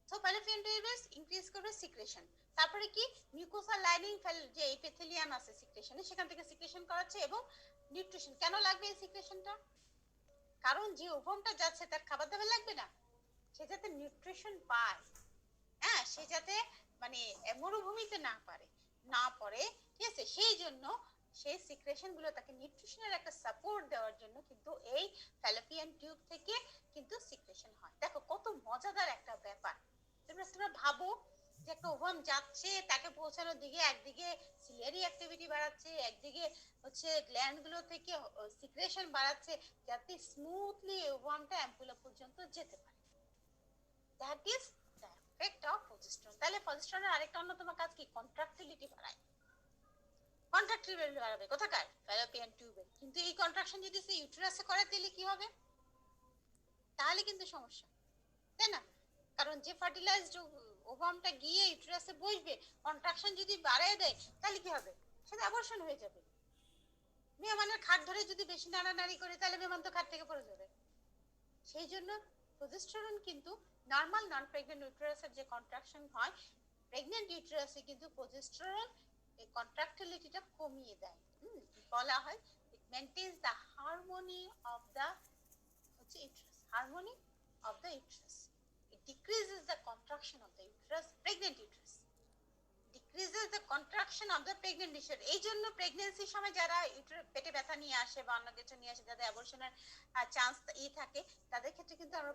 সো ফ্যালোপিয়ান টিউবেস ইনক্রিজ করবে সিক্রেশন। তারপরে কি, মিউকোসা লাইনিং যে এপিথেলিয়াম আছে সিক্রেশনে, সেখান থেকে সিক্রেশন করাচ্ছে। এবং নিউট্রিশন কেন লাগবে এই সিক্রেশনটা, কারণ যে ওভামটা যাচ্ছে তার খাবার দাবার লাগবে না, সে যাতে নিউট্রিশন পায়, হ্যাঁ, সে যাতে মানে মরুভূমিতে না পড়ে, ঠিক আছে, সেই জন্য সেই সিক্রেশন গুলো তাকে নিউট্রিশনের একটা সাপোর্ট দেওয়ার জন্য কিন্তু এই ফ্যালোপিয়ান টিউব থেকে কিন্তু সিক্রেশন হয়। দেখো কত মজাদার একটা ব্যাপার। তোমরা ভাবো যে একটা ওভাম যাচ্ছে, তাকে পৌঁছানোর দিকে একদিকে সিলিয়ারি অ্যাক্টিভিটি বাড়াচ্ছে, একদিকে হচ্ছে গ্ল্যান্ড গুলো থেকে সিক্রেশন বাড়াচ্ছে, যাতে স্মুথলি ওভামটা অ্যাম্পুলা পর্যন্ত যেতে পারে। That is the effect of progesterone. তাহলে প্রজেস্টেরনের আরেকটা অন্যতম কাজ কি, কন্ট্রাক্টিলিটি বাড়ায়। কন্ট্রাক্টিলিটি বাড়াবে কোথাকার, ফ্যালোপিয়ান টিউবে। কিন্তু এই কন্ট্রাকশন যদি সে ইউটেরাসে করে তাহলে কি হবে, তাহলে কিন্তু সমস্যা, তাই না? কারণ যে ফার্টিলাইজড ওভামটা গিয়ে ইউটেরাসে বসবে, কন্ট্রাকশন যদি বাড়ায় দেয় তাহলে কি হবে, সেটা অ্যাবর্শন হয়ে যাবে। মেহমানের খাট ধরে যদি বেশি নাড়ানাড়ি করে তাহলে মেহমান তো খাট থেকে পড়ে যাবে। সেই জন্য প্রজেস্টেরন কিন্তু নরমাল নন প্রেগন্যান্ট ইউটেরাসের যে কন্ট্রাকশন হয়, প্রেগন্যান্ট ইউটেরাসে কিন্তু প্রজেস্টেরন এই কন্ট্রাক্টিলিটিটা কমিয়ে দেয়। বলা হয় it maintains the harmony of the uterus, harmony of the uterus. It decreases the contraction of the uterus, pregnant uterus. Decreases the contraction of the pregnant uterus. এই জন্য প্রেগন্যান্সির সময় যারা পেটে ব্যথা নিয়ে আসে বা অন্য কিছু নিয়ে আসে, যাদের অ্যাবর্শনের চান্স থাকে, তাদের ক্ষেত্রে কিন্তু আমরা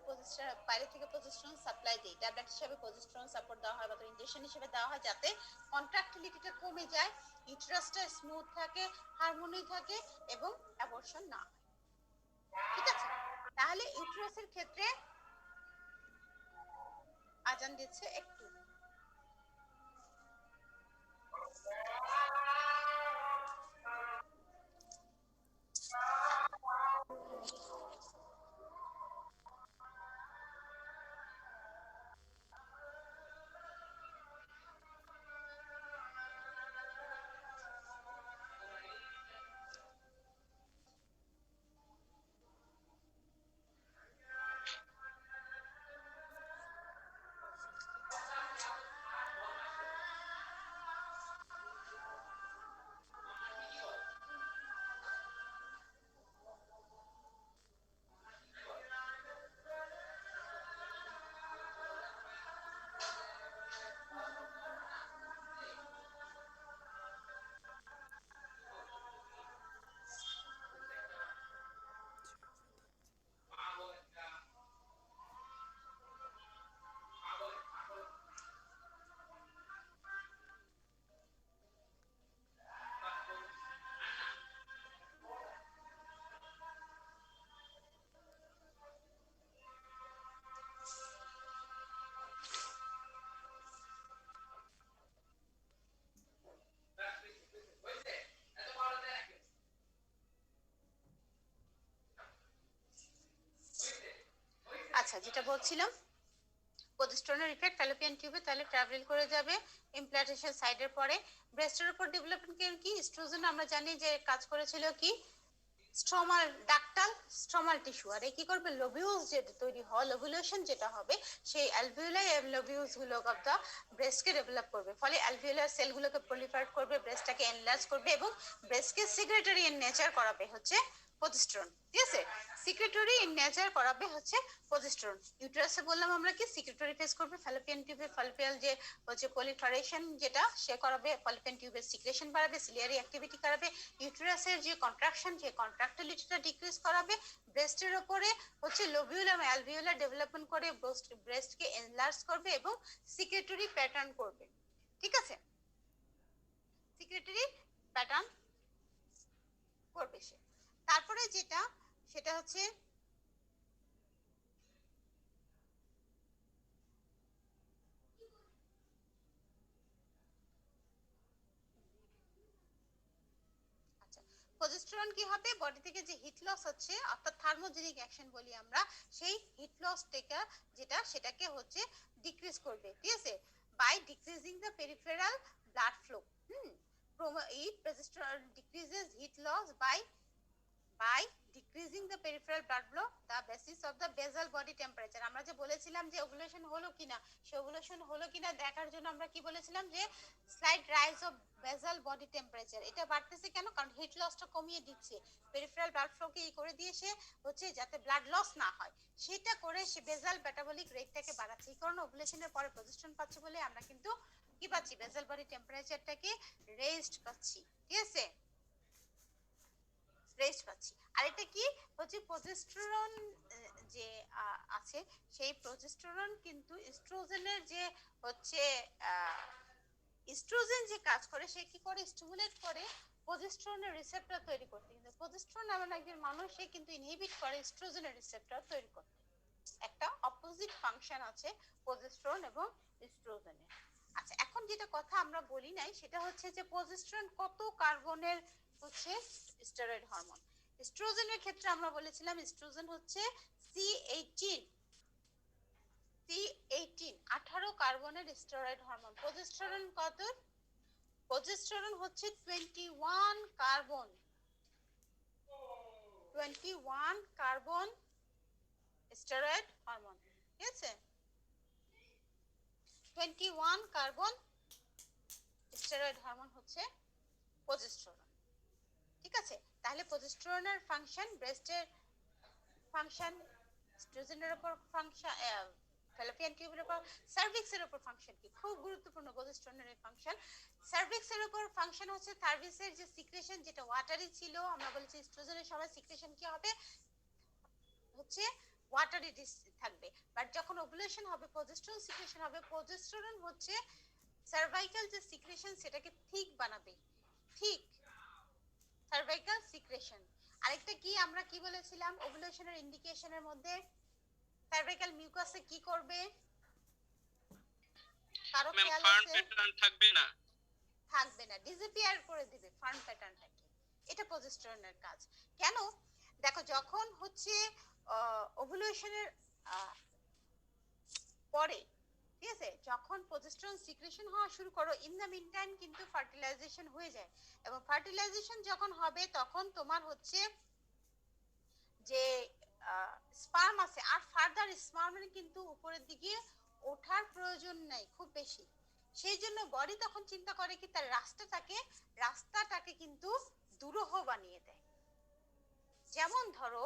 বাইরে থেকে প্রজেস্টেরন সাপ্লাই দিই, ট্যাবলেট হিসেবে প্রজেস্টেরন সাপোর্ট দেওয়া হয় বা ইনজেকশন হিসেবে দেওয়া হয়, যাতে কন্ট্রাক্টিলিটিটা কমে যায়, ইউটেরাসটা স্মুথ থাকে, হারমোনি থাকে এবং অ্যাবর্শন না হয়। ঠিক আছে, তাহলে ইউটেরাসের ক্ষেত্রে আজান দিচ্ছে একটু। আচ্ছা, যেটা বলছিলাম, প্রজেস্টেরনের ইফেক্ট ফ্যালোপিয়ান টিউবে তাহলে ট্রাভেল করে যাবে ইমপ্ল্যান্টেশন সাইডের পরে। ব্রেস্টের উপর ডেভেলপমেন্ট কি, ইস্ট্রোজেন আমরা জানি যে কাজ করেছিল কি, স্ট্রমাল ডাক্টাল স্ট্রমাল টিস্যু, আর কি করবে, লোবিউলস যেটা তৈরি হয়, লোবুলেশন যেটা হবে, সেই অ্যালভিওলাই লোবিউলস গুলো অফ দা ব্রেস্টকে ডেভেলপ করবে, ফলে অ্যালভিওলার সেলগুলোকে প্রলিফারেট করবে, ব্রেস্টটাকে এনলার্জ করবে এবং ব্রেস্টকে সিক্রেটরি ইন নেচার করাবে হচ্ছে প্রজেস্টেরন। ঠিক আছে, সিক্রেটরি ইন নেচার করাবে হচ্ছে প্রজেস্টেরন। ইউটেরাসে বললাম আমরা কি, সিক্রেটরি ফেজ করবে, ফ্যালোপিয়ান টিউবে ফ্যালোপিয়াল যে হচ্ছে প্রলিফারেশন যেটা সে করাবে, ফ্যালোপিয়ান টিউবের সিক্রেশন বাড়াবে, সিলিয়ারি অ্যাক্টিভিটি করাবে, ইউটেরাসের যে কন্ট্রাকশন যে কন্ট্রাক্টিলিটিটা ডিক্রিজ করাবে, ব্রেস্টের উপরে হচ্ছে লোবিউল এবং অ্যালভিওলার ডেভেলপমেন্ট করে ব্রেস্টকে এনলার্জ করবে এবং সিক্রেটরি প্যাটার্ন করবে। ঠিক আছে, সিক্রেটরি প্যাটার্ন করবে সে। তারপরে যেটা, সেটা হচ্ছে প্রজেস্টেরন কি হবে, বডি থেকে যে হিট লস হচ্ছে অর্থাৎ থার্মোজেনিক অ্যাকশন বলি আমরা, সেই হিট লস থেকে যেটা সেটাকে হচ্ছে ডিক্রিজ করবে, ঠিক আছে, by decreasing the peripheral blood flow. Progesterone decreases heat loss by decreasing the peripheral blood flow, the basis of the basal body temperature। আমরা যে বলেছিলাম যে ওভুলেশন হলো কিনা, সেই ওভুলেশন হলো কিনা দেখার জন্য আমরা কি বলেছিলাম যে slide rise of basal body temperature. এটা বাড়তেছে কেন, কারণ হিট লসটা কমিয়ে দিচ্ছে, পেরিফেরাল ব্লাড ফ্লোকে ই করে দিয়ে সে হচ্ছে যাতে ব্লাড লস না হয়, সেটা করে সে বেসাল মেটাবলিক রেটটাকে বাড়াচ্ছে। এই কারণে ওভুলেশনের পরে প্রজেস্টেরন পাচ্ছি বলে আমরা কিন্তু কি পাচ্ছি, বেসাল বডি টেম্পারেচারটাকে রেজড পাচ্ছি, ঠিক আছে, রেস্ট পাচ্ছি। আর এটা কি হচ্ছে প্রজেস্টেরন যে আছে, সেই প্রজেস্টেরন কিন্তু ইস্ট্রোজেনের যে হচ্ছে ইস্ট্রোজেন যে কাজ করে, সে কি করে, স্টিমুলেট করে প্রজেস্টেরনের রিসেপ্টর তৈরি করতে। কিন্তু প্রজেস্টেরন এমন একজন মানুষ, সে কিন্তু ইনহিবিট করে ইস্ট্রোজেনের রিসেপ্টর তৈরি করতে। একটা অপোজিট ফাংশন আছে প্রজেস্টেরন এবং ইস্ট্রোজেনের। আচ্ছা, এখন যেটা কথা আমরা বলি নাই সেটা হচ্ছে যে প্রজেস্টেরন কত কার্বনের হচ্ছে স্টেরয়েড হরমোন। এস্ট্রোজেনের ক্ষেত্রে আমরা বলেছিলাম এস্ট্রোজেন হচ্ছে C18 18 কার্বনের স্টেরয়েড হরমোন। প্রজেস্টেরন কত, প্রজেস্টেরন হচ্ছে 21 কার্বন, 21 কার্বন স্টেরয়েড হরমোন, ঠিক আছে, 21 কার্বন স্টেরয়েড হরমোন হচ্ছে প্রজেস্টেরন, ঠিক আছে। তাহলে প্রজেস্টেরনের ফাংশন, ব্রেস্টের ফাংশন, এস্ট্রোজেনের উপর ফাংশন, ফ্যালোপিয়ান টিউবের উপর, সার্ভিক্সের উপর ফাংশন কি খুব গুরুত্বপূর্ণ প্রজেস্টেরনের ফাংশন। সার্ভিক্সের উপর ফাংশন হচ্ছে সার্ভিক্সের যে সিক্রেশন যেটা ওয়াটারি ছিল, আমরা বলেছি এস্ট্রোজেনের সময় সিক্রেশন কি হবে, হচ্ছে ওয়াটারি থাকবে, বাট যখন ওভুলেশন হবে প্রজেস্টেরন সিক্রেশন হবে। প্রজেস্টেরন হচ্ছে সার্ভাইকাল যে সিক্রেশন সেটাকে ঠিক বানাবে, ঠিক সার্ভাইকাল সিক্রেশন। আরেকটা কি আমরা কি বলেছিলাম ওভুলেশনের ইন্ডিকেশনের মধ্যে, সার্ভাইকাল মিউকাসে কি করবে, কারো খেয়াল ফার্ন আছে? প্যাটার্ন থাকবে না, থাকবে না, ডিসঅ্যাপিয়ার করে দিবে ফার্ন প্যাটার্নটাকে। এটা প্রজেস্টেরনের কাজ। কেন, দেখো যখন হচ্ছে ওভুলেশনের পরে, ঠিক আছে, যখন প্রজেস্টেরন সিক্রেশন হওয়া শুরু করো, ইন দ্য মিন টাইম কিন্তু ফার্টিলাইজেশন হয়ে যায়, এবং ফার্টিলাইজেশন যখন হবে তখন তোমার হচ্ছে যে স্পার্ম আছে, আর ফার্দার স্পার্মের কিন্তু উপরের দিকে ওঠার প্রয়োজন নাই খুব বেশি। সেই জন্য বডি তখন চিন্তা করে কি তার রাস্তাটাকে কিন্তু দুরূহ বানিয়ে দেয়। যেমন ধরো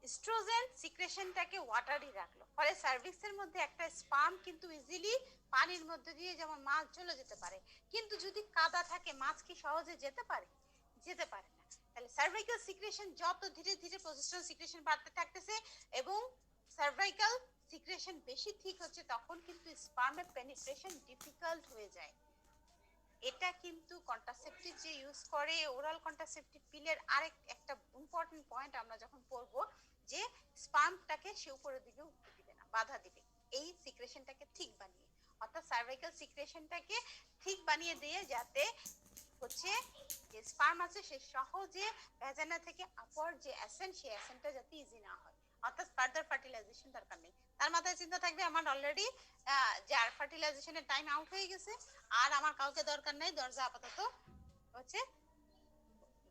এস্ট্রোজেন সিক্রেশনটাকে ওয়াটারি রাখলো, ফলে সার্ভিক্সের মধ্যে একটা স্পার্ম কিন্তু ইজিলি পানির মধ্যে দিয়ে যেমন মাছ চলে যেতে পারে, কিন্তু যদি কাদা থাকে মাছ কি সহজে যেতে পারে, যেতে পারে না। তাহলে সার্ভাইকাল সিক্রেশন যত ধীরে ধীরে প্রজেস্টেরন সিক্রেশন বাড়তে থাকতেছে এবং সার্ভাইকাল সিক্রেশন বেশি ঠিক হচ্ছে, তখন কিন্তু স্পার্মের পেনিট্রেশন ডিফিকাল্ট হয়ে যায়। এটা কিন্তু কন্ট্রাসেপটিভ যে ইউজ করে ওরাল কন্ট্রাসেপটিভ পিলের আরেক একটা ইম্পর্টেন্ট পয়েন্ট আমরা যখন পড়বো, যে স্পার্মটাকে সে উপরের দিকে উঠতে দিবে না, বাধা দিবে এই সিক্রেশনটাকে ঠিক বানিয়ে, অর্থাৎ সার্ভাইকাল সিক্রেশনটাকে ঠিক বানিয়ে দিয়ে যাতে হচ্ছে যে স্পার্ম আছে সে সহজে ভ্যাজানা থেকে আপওয়ার্ড যে অ্যাসেন্ট, সেই অ্যাসেন্টটা যাতে ইজি না হয়, অর্থাৎ ফার্দার ফার্টিলাইজেশন দরকার নেই। তার মাথায় চিন্তা থাকবে আমার অলরেডি যার ফার্টিলাইজেশনের টাইম আউট হয়ে গেছে, আর আমার কাউকে দরকার নেই, দরজা আপাতত হচ্ছে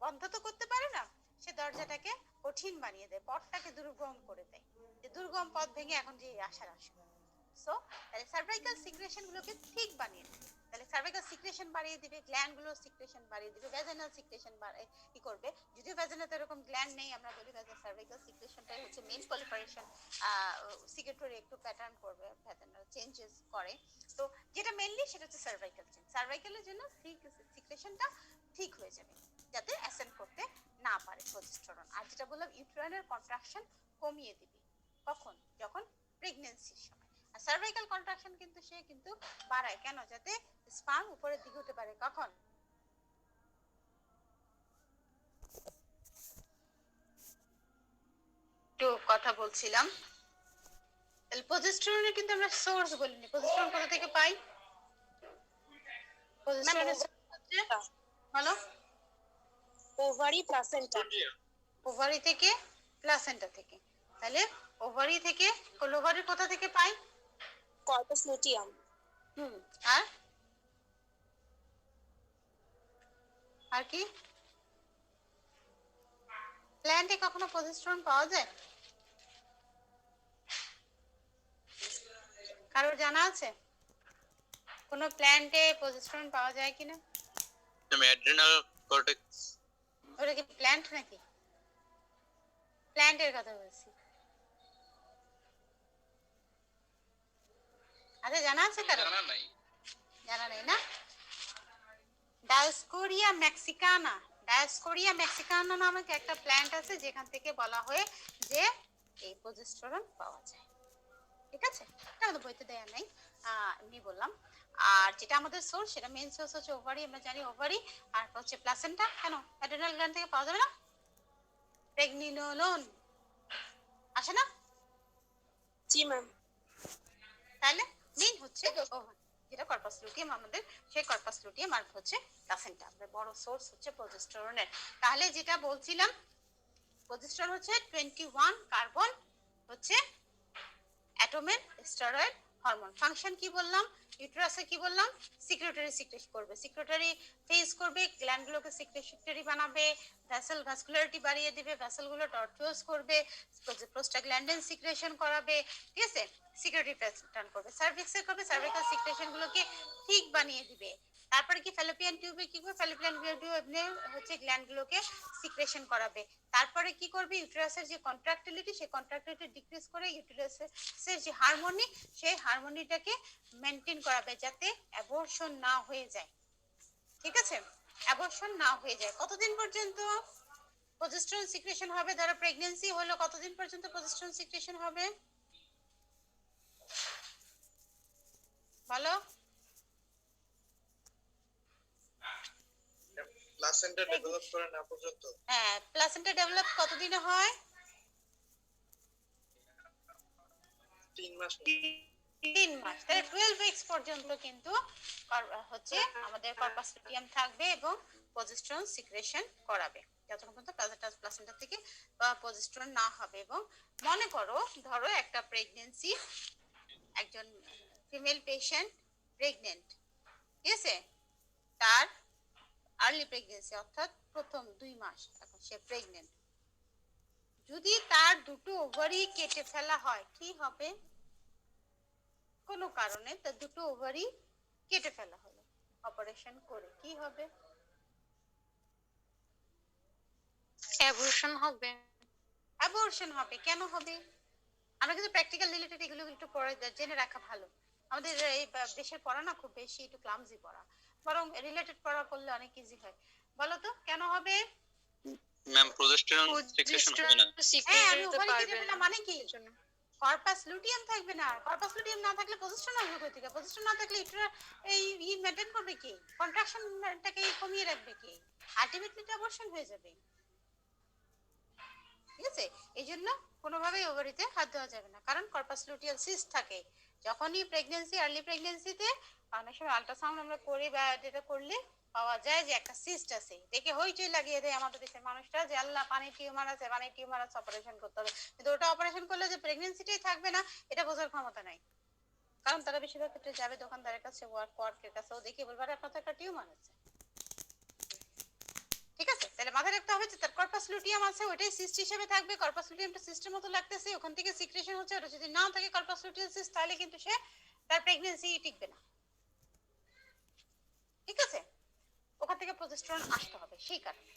বন্ধ তো করতে পারে না, সে দরজাটাকে কঠিন বানিয়ে দেয়, পথটাকে দুর্গম করে দেয়, যে দুর্গম পথ ভেঙে এখন যে আসার আসে। সো তাহলে সার্ভাইকাল সিক্রেশন গুলোকে ঠিক বানিয়ে দেয়, তাহলে সার্ভাইকাল সিক্রেশন বাড়িয়ে দিবে, গ্ল্যান্ড গুলো সিক্রেশন বাড়িয়ে দিবে, ভ্যাজানাল সিক্রেশন কি করবে, যদিও ভ্যাজানাতে এরকম গ্ল্যান্ড নেই, আমরা বলি সার্ভাইকাল সিক্রেশনটাই হচ্ছে মেইন পলিফারেশন সিক্রেটরি একটু প্যাটার্ন করবে, ভ্যাজানাল চেঞ্জেস করে। তো যেটা মেইনলি সেটা হচ্ছে সার্ভাইকাল চেঞ্জ, সার্ভাইকালের জন্য সিক্রেশনটা ঠিক হয়ে যাবে যাতে অ্যাসেন্ট করতে না পারে প্রজেস্টেরন। আর যেটা বললাম ইউটেরাইনাল কন্ট্রাকশন কমিয়ে দিবে, কখন, যখন প্রেগন্যান্সির সময়। আর সার্ভাইকাল কন্ট্রাকশন কিন্তু সে কিন্তু বাড়ায় কেন, যাতে স্পার্ম উপরের দিকে উঠতে পারে, কখন, একটু কথা বলছিলাম। তাহলে প্রজেস্টেরনের কিন্তু আমরা সোর্স বলিনি, প্রজেস্টেরন কোথা থেকে পাই, প্রজেস্টেরনের সোর্স হচ্ছে, বলো ওভারি প্লাসেন্টা ওভারি থেকে প্লাসেন্টা থেকে। তাহলে ওভারি থেকে ওভারি কোথা থেকে পাই? কর্পাস লুটিয়াম আর আর কি প্ল্যান্টে কখনো প্রজেস্টেরন পাওয়া যায়? কারোর জানা আছে কোন প্ল্যান্টে প্রজেস্টেরন পাওয়া যায় কিনা? Adrenal cortex. ওটা কি প্ল্যান্ট নাকি? প্ল্যান্টের কথা বলছি। আচ্ছা জানা আছে কারো? জানা নেই না? ডায়োস্কোরিয়া মেক্সিকানা, ডায়োস্কোরিয়া মেক্সিকানা নামক একটা প্ল্যান্ট আছে যেখান থেকে বলা হয় যে এই প্রজেস্টেরন পাওয়া যায়। ঠিক আছে, এটা আমাদের বইতে দেয়া নাই, এমনি বললাম। আর যেটা আমাদের সোর্স, সেটা মেইন সোর্স হচ্ছে ওভারি, আমরা জানি ওভারি। আর হচ্ছে প্লাসেন্টা। কেন অ্যাড্রিনাল গ্ল্যান্ড থেকে পাওয়া যাবে না? প্রেগনিনোলোন আসে না? জি ম্যাম। তাহলে মেইন হচ্ছে যেটা কর্পাস লুটিয়াম, আমাদের সেই কর্পাস লুটিয়াম আর হচ্ছে প্লাসেন্টা, আমাদের বড় সোর্স হচ্ছে প্রজেস্টেরনের। তাহলে যেটা বলছিলাম, প্রজেস্টেরন হচ্ছে 21 কার্বন হচ্ছে অ্যাটমের স্টেরয়েড হরমোন। ফাংশন কি বললাম? ইউটেরাসে কি বললাম? সিক্রেটরি সিক্রেট করবে, সিক্রেটরি ফেজ করবে, গ্ল্যান্ডগুলোকে সিক্রেটরি বানাবে, ভেসেল ভাস্কুলারিটি বাড়িয়ে দিবে, ভেসেলগুলো টর্চুয়াস করবে, প্রোস্টাগ্ল্যান্ডিন সিক্রেশন করাবে। ঠিক আছে, সিক্রেটরি প্যাটার্ন করবে। সার্ভিক্সে করবে, সার্ভিক্যাল সিক্রেশনগুলোকে ঠিক বানিয়ে দিবে। তারপরে কি ফ্যালোপিয়ান টিউবে কি করবে? ফ্যালোপিয়ান টিউবে হচ্ছে গ্ল্যান্ডগুলোকে সিক্রেশন করাবে। তারপরে কি করবে? ইউটেরাসের যে কন্ট্রাক্টিলিটি, সেই কন্ট্রাক্টিলিটি ডিক্রিজ করে ইউটেরাসের যে হারমোনি, সেই হারমোনিটাকে মেনটেন করাবে যাতে অ্যাবর্শন না হয়ে যায়। ঠিক আছে, অ্যাবর্শন না হয়ে যায়। কতদিন পর্যন্ত প্রজেস্টেরন সিক্রেশন হবে? ধরো প্রেগন্যান্সি হলো, কতদিন পর্যন্ত প্রজেস্টেরন সিক্রেশন হবে বলো? প্লাসেন্টা ডেভেলপ করে না পর্যন্ত। হ্যাঁ, প্লাসেন্টা ডেভেলপ কতদিনে হয়? 3 মাস। 3 মাস। তাহলে 12 উইকস পর্যন্ত কিন্তু হচ্ছে আমাদের কর্পাস লুটিয়াম থাকবে এবং প্রজেস্টেরন সিক্রেশন করাবে যতক্ষণ পর্যন্ত প্লাসেন্টা থেকে প্রজেস্টেরন না হবে। এবং মনে করো, ধরো একটা প্রেগন্যান্সি, একজন ফিমেল পেশেন্ট প্রেগনেন্ট, ঠিক আছে, তার আর্লি প্রেগন্যান্সি অর্থাৎ প্রথম 2 মাস এখন সে প্রেগনেন্ট। যদি তার দুটো ওভারি কেটে ফেলা হয়, কি হবে? কোনো কারণে তার দুটো ওভারি কেটে ফেলা হলো অপারেশন করে, কি হবে? অ্যাবর্শন হবে। অ্যাবর্শন হবে। কেন হবে? আমরা কিন্তু প্র্যাকটিক্যাল রিলেটেড এগুলো একটু পড়ে জেনে রাখা ভালো। আমাদের এই দেশের পড়া না খুব বেশি একটু ক্লামজি পড়া, বরং রিলেটেড পড়া করলে অনেক ইজি হয়। বলো তো কেন হবে? ম্যাম প্রজেস্টেরন সিক্রেশন হবে না। হ্যাঁ, আমি ওভারি কেটে ফেলা মানে কি? কর্পাস লুটিয়াম থাকবে না। কর্পাস লুটিয়াম না থাকলে প্রজেস্টেরন আসবে কোথা থেকে? প্রজেস্টেরন না থাকলে এই মেইনটেইন করবে কি? কন্ট্রাকশনটাকে কমিয়ে রাখবে কি? আলটিমেটলি এটা অ্যাবর্শন হয়ে যাবে। ঠিক আছে, এই জন্য কোনোভাবেই ওভারিতে হাত দেওয়া যাবে না, কারণ কর্পাস লুটিয়াল সিস্ট থাকে। যখনই প্রেগন্যান্সি, আর্লি প্রেগন্যান্সিতে অনেক সময় আল্ট্রাসাউন্ড আমরা করি বা যেটা করলে পাওয়া যায় যে একটা সিস্ট আছে, দেখে হইচই লাগিয়ে দেয় আমাদের দেশের মানুষরা যে আল্লাহ পানি টিউমার আছে, পানি টিউমার আছে, অপারেশন করতে হবে। কিন্তু ওটা অপারেশন করলে যে প্রেগন্যান্সিটাই থাকবে না, এটা বোঝার ক্ষমতা নাই। কারণ তারা বেশিরভাগ ক্ষেত্রে যাবে দোকানদারের কাছে, ওয়ার্কের কাছে, ও দেখে বলবে আপনার তো একটা টিউমার আছে। ঠিক আছে, তাহলে মাথায় রাখতে হবে যে তার কর্পাস লুটিয়াম আছে, ওইটাই সিস্ট হিসেবে থাকবে। কর্পাস লুটিয়ামটা সিস্টের মতো লাগতেছে, ওখান থেকে সিক্রেশন হচ্ছে। ওটা যদি না থাকে কর্পাস লুটিয়াম সিস্ট, তাহলে কিন্তু সে তার প্রেগন্যান্সি টিকবে না। ঠিক আছে, ওখান থেকে প্রজেস্টেরন আসতে হবে সেই কারণে।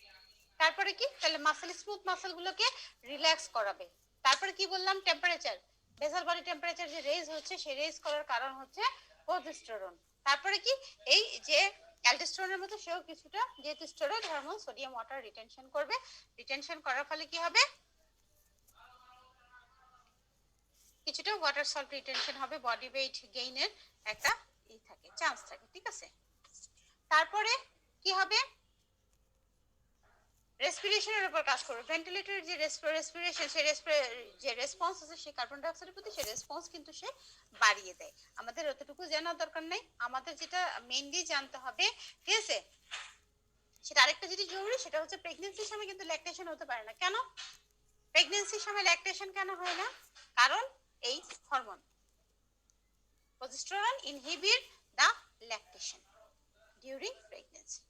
তারপরে কি? তাহলে মাসেল, স্মুথ মাসেল গুলোকে রিল্যাক্স করাবে। তারপরে কি বললাম? টেম্পারেচার, বেসাল বডি টেম্পারেচার যে রেজ হচ্ছে, সেই রেজ করার কারণ হচ্ছে প্রজেস্টেরন। তারপরে কি? এই যে অ্যালডোস্টেরনের মতো সেও কিছুটা, যেহেতু steroid hormone, sodium water retention করবে। রিটেনশন করার ফলে কি হবে? কিছুটা ওয়াটার সল্ট রিটেনশন হবে, বডি ওয়েট গেইনের একটা থাকে, চান্স থাকে। ঠিক আছে, তারপরে কি হবে? রেসপিরেশনের উপর কাজ করবে। ভেন্টিলেটরের যে রেসপিরেশন, সেই যে রেসপন্স আছে সেই কার্বন ডাই অক্সাইডের প্রতি, সেই রেসপন্স কিন্তু সে বাড়িয়ে দেয়। আমাদের অতটুকু জানার দরকার নাই, আমাদের যেটা মেইনলি জানতে হবে, ঠিক আছে, সেটা আরেকটা যেটি জরুরি সেটা হচ্ছে প্রেগন্যান্সির সময় কিন্তু ল্যাকটেশন হতে পারে না। কেন প্রেগন্যান্সির সময় ল্যাকটেশন কেন হয় না? কারণ এই হরমোন প্রজেস্টেরন ইনহিবিট দা ল্যাকটেশন ডিউরিং প্রেগন্যান্সি।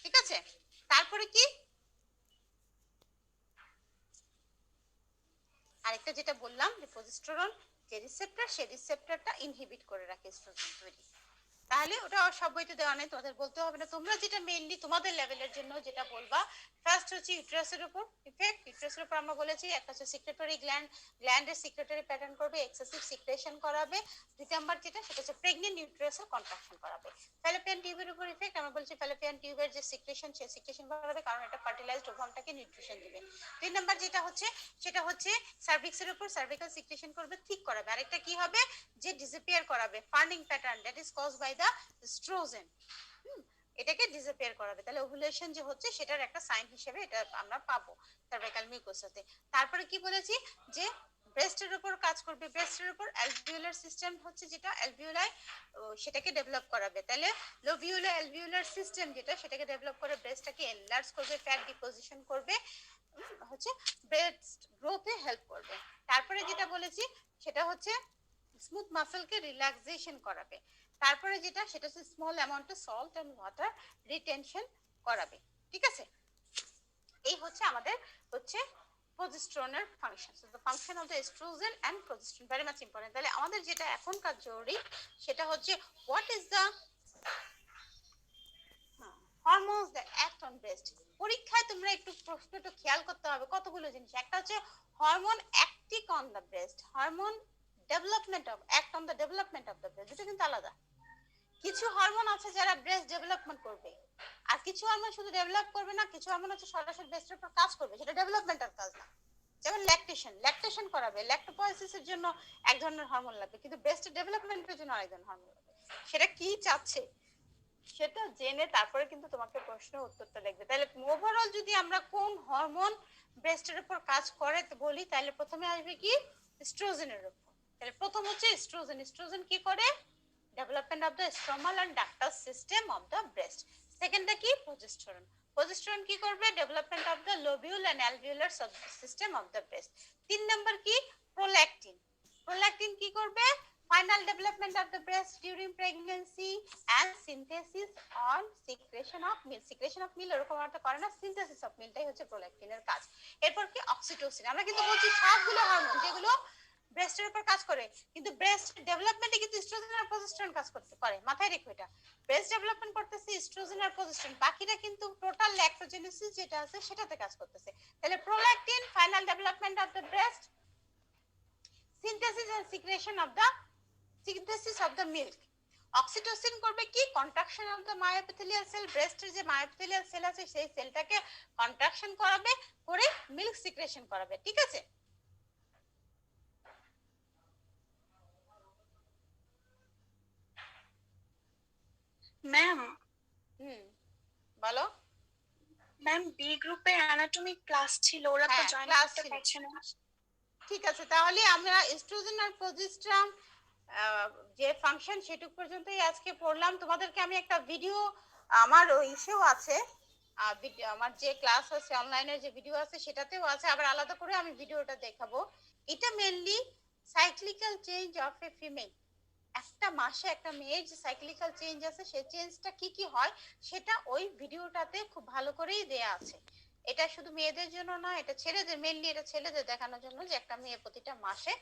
ঠিক আছে, তারপরে কি আরেকটা যেটা বললাম যে প্রজেস্টেরন যে রিসেপ্টর সেই রিসেপ্টরটা ইনহিবিট করে রাখে এস্ট্রোজেন তৈরি। তাহলে ওটা সব বইতে দেওয়া নেই, তোমাদের বলতে হবে না। তোমরা যেটা মেইনলি তোমাদের লেভেলের জন্য যেটা বলবা, ফার্স্ট হচ্ছে ইউটেরাসের উপর ইফেক্ট। ইউটেরাসের উপর আমরা বলেছি একটা হচ্ছে সিক্রেটরি গ্ল্যান্ডের সিক্রেটরি প্যাটার্ন করবে, এক্সেসিভ সিক্রেশন করাবে। দুই নাম্বার যেটা সেটা হচ্ছে প্রেগন্যান্ট ইউটেরাসের কন্ট্রাকশন করাবে। ফ্যালোপিয়ান টিউবের উপর ইফেক্ট, আমরা বলছি ফ্যালোপিয়ান টিউবের যে সিক্রেশন সেই সিক্রেশন বাড়াবে, কারণ এটা ফার্টিলাইজড ওভামটাকে নিউট্রিশন দিবে। দুই নাম্বার যেটা হচ্ছে সেটা হচ্ছে সার্ভিক্সের উপর সার্ভিক্যাল সিক্রেশন করবে, ঠিক করাবে। আরেকটা কি হবে যে ডিসঅ্যাপিয়ার করাবে ferning pattern that is caused by the estrogen, এটাকে ডিসঅ্যাপিয়ার করাবে। তাহলে ওভুলেশন যে হচ্ছে সেটার একটা সাইন হিসেবে এটা আমরা পাবো সার্ভাইকাল মিউকোসাতে। তারপরে কি বলেছি যে ব্রেস্টের উপর কাজ করবে, ব্রেস্টের উপর অ্যালভিউলার সিস্টেম হচ্ছে যেটা অ্যালভিউলাই সেটাকে ডেভেলপ করাবে। তাহলে লোভিউলার অ্যালভিউলার সিস্টেম যেটা সেটাকে ডেভেলপ করে ব্রেস্টটাকে এনলার্জ করবে, ফ্যাট ডিপোজিশন করবে, হচ্ছে ব্রেস্ট গ্রোথে হেল্প করবে। তারপরে যেটা বলেছি সেটা হচ্ছে স্মুথ মাসলকে রিল্যাক্সেশন করাবে। তারপরে যেটা সেটা হচ্ছে স্মল অ্যামাউন্টে সল্ট এন্ড ওয়াটার রিটেনশন করাবে। ঠিক আছে, এই হচ্ছে আমাদের হচ্ছে প্রজেস্টেরনের function. So the function of the estrogen and progesterone very much important. তাহলে আমাদের যেটা এখনকার জরুরি সেটা হচ্ছে what is the hormones that act on breast. পরীক্ষায় তোমরা একটু প্রশ্নটা খেয়াল করতে হবে কতগুলো জিনিস। একটা হচ্ছে hormone acting on the breast, hormone development of act on the development of the breast, দুটো কিন্তু আলাদা। কিছু হরমোন আছে যারা ব্রেস্ট ডেভেলপমেন্ট করবে, আর কিছু হরমোন শুধু ডেভেলপ করবে না, কিছু হরমোন হচ্ছে সরাসরি ব্রেস্টের উপর কাজ করবে, সেটা ডেভেলপমেন্টাল কাজ না। যেমন ল্যাকটেশন করাবে, ল্যাক্টোপয়েসিসের জন্য এক ধরনের হরমোন লাগবে, কিন্তু ব্রেস্টের ডেভেলপমেন্টের জন্য আরেক ধরনের হরমোন লাগবে। সেটা কি চাচ্ছে সেটা জেনে তারপরে কিন্তু তোমাকে প্রশ্ন উত্তরটা লিখবে। তাহলে ওভারঅল যদি আমরা কোন হরমোন ব্রেস্টের উপর কাজ করে বলি, তাহলে প্রথমে আসবে কি এস্ট্রোজেনের উপর। তাহলে প্রথম হচ্ছে এস্ট্রোজেন। এস্ট্রোজেন কি করে? Development of the stromal and ductal system of the breast. সেকেন্ডটা কি প্রজেস্টেরন। প্রজেস্টেরন কি করবে? Development of the lobule and alveolar system of the breast. তিন নাম্বার কি প্রোল্যাকটিন। প্রোল্যাকটিন কি করবে? Final development of the breast during pregnancy and synthesis on secretion of milk. Secretion of milk এরকম একটা করে না, synthesis of milk টাই হচ্ছে প্রোল্যাকটিনের কাজ। এরপর কি অক্সিটোসিন। আমরা কিন্তু বলছি সবগুলো হরমোন যেগুলো ব্রেস্টের উপর কাজ করে, কিন্তু ব্রেস্ট ডেভেলপমেন্টে কিন্তু এস্ট্রোজেন আর প্রজেস্টেরন কাজ করতে পারে। মাথায় রেখো এটা, ব্রেস্ট ডেভেলপমেন্ট করতেছে এস্ট্রোজেন আর প্রজেস্টেরন, বাকিটা কিন্তু টোটাল ল্যাক্টোজেনেসিস যেটা আছে সেটাতে কাজ করতেছে। তাহলে prolactin final development of the breast, synthesis and secretion of the synthesis of the milk. Oxytocin করবে কি? কন্ট্রাকশন অফ দ্য মায়োএপিথেলিয়াল সেল, ব্রেস্টের যে মায়োএপিথেলিয়াল সেল আছে সেই সেলটাকে কন্ট্রাকশন করাবে, করে মিল্ক সিক্রেশন করাবে। ঠিক আছে, ম্যাম বলো। ম্যাম বি গ্রুপের অ্যানাটমি ক্লাস ছিল, ওরা তো জয়েন করতে পারছে না। ঠিক আছে, তাহলে আমরা এস্ট্রোজেন আর প্রজেস্টেরন যে ফাংশন সেটুক পর্যন্তই আজকে পড়লাম। তোমাদেরকে আমি একটা ভিডিও আমার ইস্যু আছে, আমার যে ক্লাস আছে অনলাইনে যে ভিডিও আছে সেটাতেও আছে, আবার আলাদা করে আমি ভিডিওটা দেখাবো। এটা mainly cyclical change of a female. একটা মাসে একটা মেয়ের যে সাইক্লিক্যাল চেঞ্জ আছে সেই চেঞ্জটা কি কি হয় সেটা ওই ভিডিওটাতে খুব ভালো করেই দেয়া আছে। এটা শুধু মেয়েদের জন্য না, এটা ছেলেদের, মেইনলি এটা ছেলেদের দেখানোর জন্য যে একটা মেয়ে প্রতিটা মাসে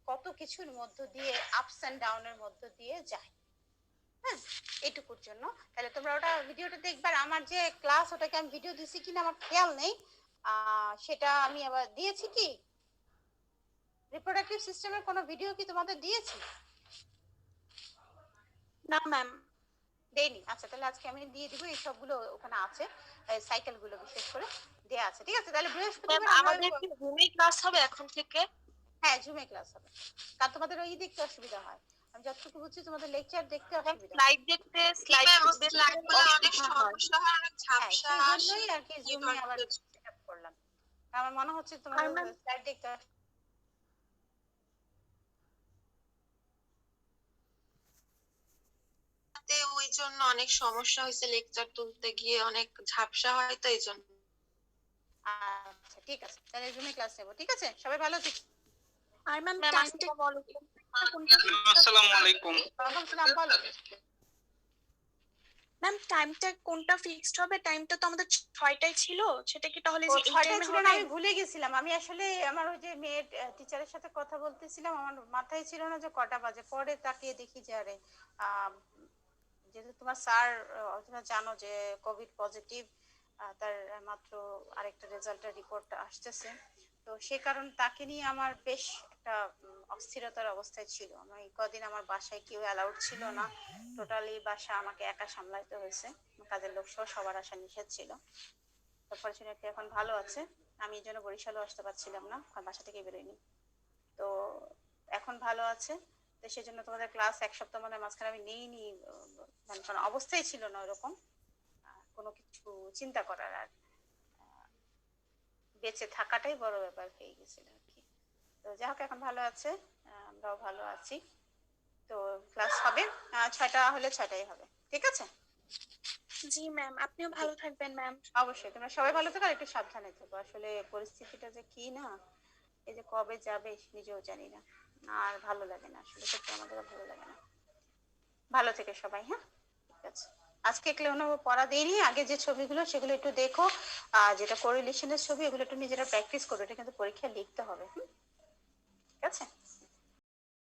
কত কিছুর মধ্য দিয়ে আপস এন্ড ডাউনের মধ্য দিয়ে যায়। হ্যাঁ, এইটুকুর জন্য। তাহলে তোমরা ওটা ভিডিওটা দেখবার, আমার যে ক্লাস ওটাকে আমি ভিডিও দিছি কিনা আমার খেয়াল নেই, সেটা আমি আবার দিয়েছি কি রিপ্রোডাক্টিভ সিস্টেমের কোনো ভিডিও কি তোমাদের দিয়েছি? না ম্যাম দেইনি। আচ্ছা, তাহলে আজকে আমি দিয়ে দিব, এই সবগুলো ওখানে আছে, সাইকেল গুলো বিশেষ করে দেয়া আছে। ঠিক আছে, তাহলে বৃহস্পতিবার আমাদের কি জুমে ক্লাস হবে এখন থেকে? হ্যাঁ, জুমে ক্লাস হবে, কারণ তোমাদের ওই দেখতে অসুবিধা হয়। আমি যতটুকু বুঝছি তোমাদের লেকচার দেখতে অসুবিধা স্লাইড দেখতে স্লাইড স্লাইডগুলো অনেক সমস্যা হয়, অনেক ঝাপসা সেই আসে। জন্যই আর কি জুমে আবার সেটআপ করলাম। আমার মনে হচ্ছে তোমাদের স্লাইড দেখতে হাতে ওই জন্য অনেক সমস্যা হয়েছে, লেকচার তুলতে গিয়ে অনেক ঝাপসা হয় তো এই জন্য। আচ্ছা ঠিক আছে, তাহলে জুমে ক্লাস নেবো, ঠিক আছে? সবাই ভালো থেকো। আর ম্যাম ম্যাম টাইমটা কোনটা আসসালামু আলাইকুম। ওয়ালাইকুম সালাম, বলো। ম্যাম টাইমটা কোনটা ফিক্সড হবে? টাইমটা তো আমাদের 6টায় ছিল, সেটা কি তাহলে ও যে এই 6টায় টাইমে ছিল না, হবে? আমি ভুলে গেছিলাম। আমি আসলে আমার ওই যে মেয়ে টিচারের সাথে কথা বলতেছিলাম, আমার মাথায় ছিল না যে কটা বাজে। পরে তাকিয়ে দেখি যে আরে যেহেতু তোমার স্যার, তোমরা জানো যে কোভিড পজিটিভ, তার মাত্র আরেকটা রেজাল্টের রিপোর্ট আসতেছে, তো সে কারণ তাকে নিয়ে আমার বেশ একটা অস্থিরতার অবস্থায় ছিল। আমার এই কদিন আমার বাসায় কেউ অ্যালাউড ছিল না, টোটালি বাসা আমাকে একা সামলাইতে হয়েছে, কাজের লোক সহ সবার আসা নিষেধ ছিল। তো ফরচুনেটলি এখন ভালো আছে। আমি এই জন্য বরিশালও আসতে পারছিলাম না, কারণ বাসা থেকে বেরোয়নি। তো এখন ভালো আছে। তো সেই জন্য তোমাদের ক্লাস এক সপ্তাহ মানে মাঝখানে আমি নেইনি, মানে কোনো অবস্থাই ছিল না ওরকম কোনো কিছু চিন্তা করার। আর বেঁচে থাকাটাই বড় ব্যাপার হয়ে গেছিল আর কি। তো যাই হোক, এখন ভালো আছে, আমরাও ভালো আছি। তো ক্লাস হবে 6টা হলে 6টাই হবে, ঠিক আছে? জি ম্যাম, আপনিও ভালো থাকবেন ম্যাম। অবশ্যই, তোমরা সবাই ভালো থেকো আর একটু সাবধানে থেকো। আসলে পরিস্থিতিটা যে কি না, এই যে কবে যাবে নিজেও জানি না, আর ভালো লাগে না আসলে, সত্যি আমাদেরও ভালো লাগে না। ভালো থেকে সবাই, হ্যাঁ ঠিক আছে। আজকে কোনো পড়া দেয়নি, আগে যে ছবিগুলো সেগুলো একটু দেখো, আর যেটা কোরিলেশনের ছবি এগুলো একটু নিজেরা প্র্যাকটিস করো, এটা কিন্তু পরীক্ষায় লিখতে হবে, ঠিক আছে?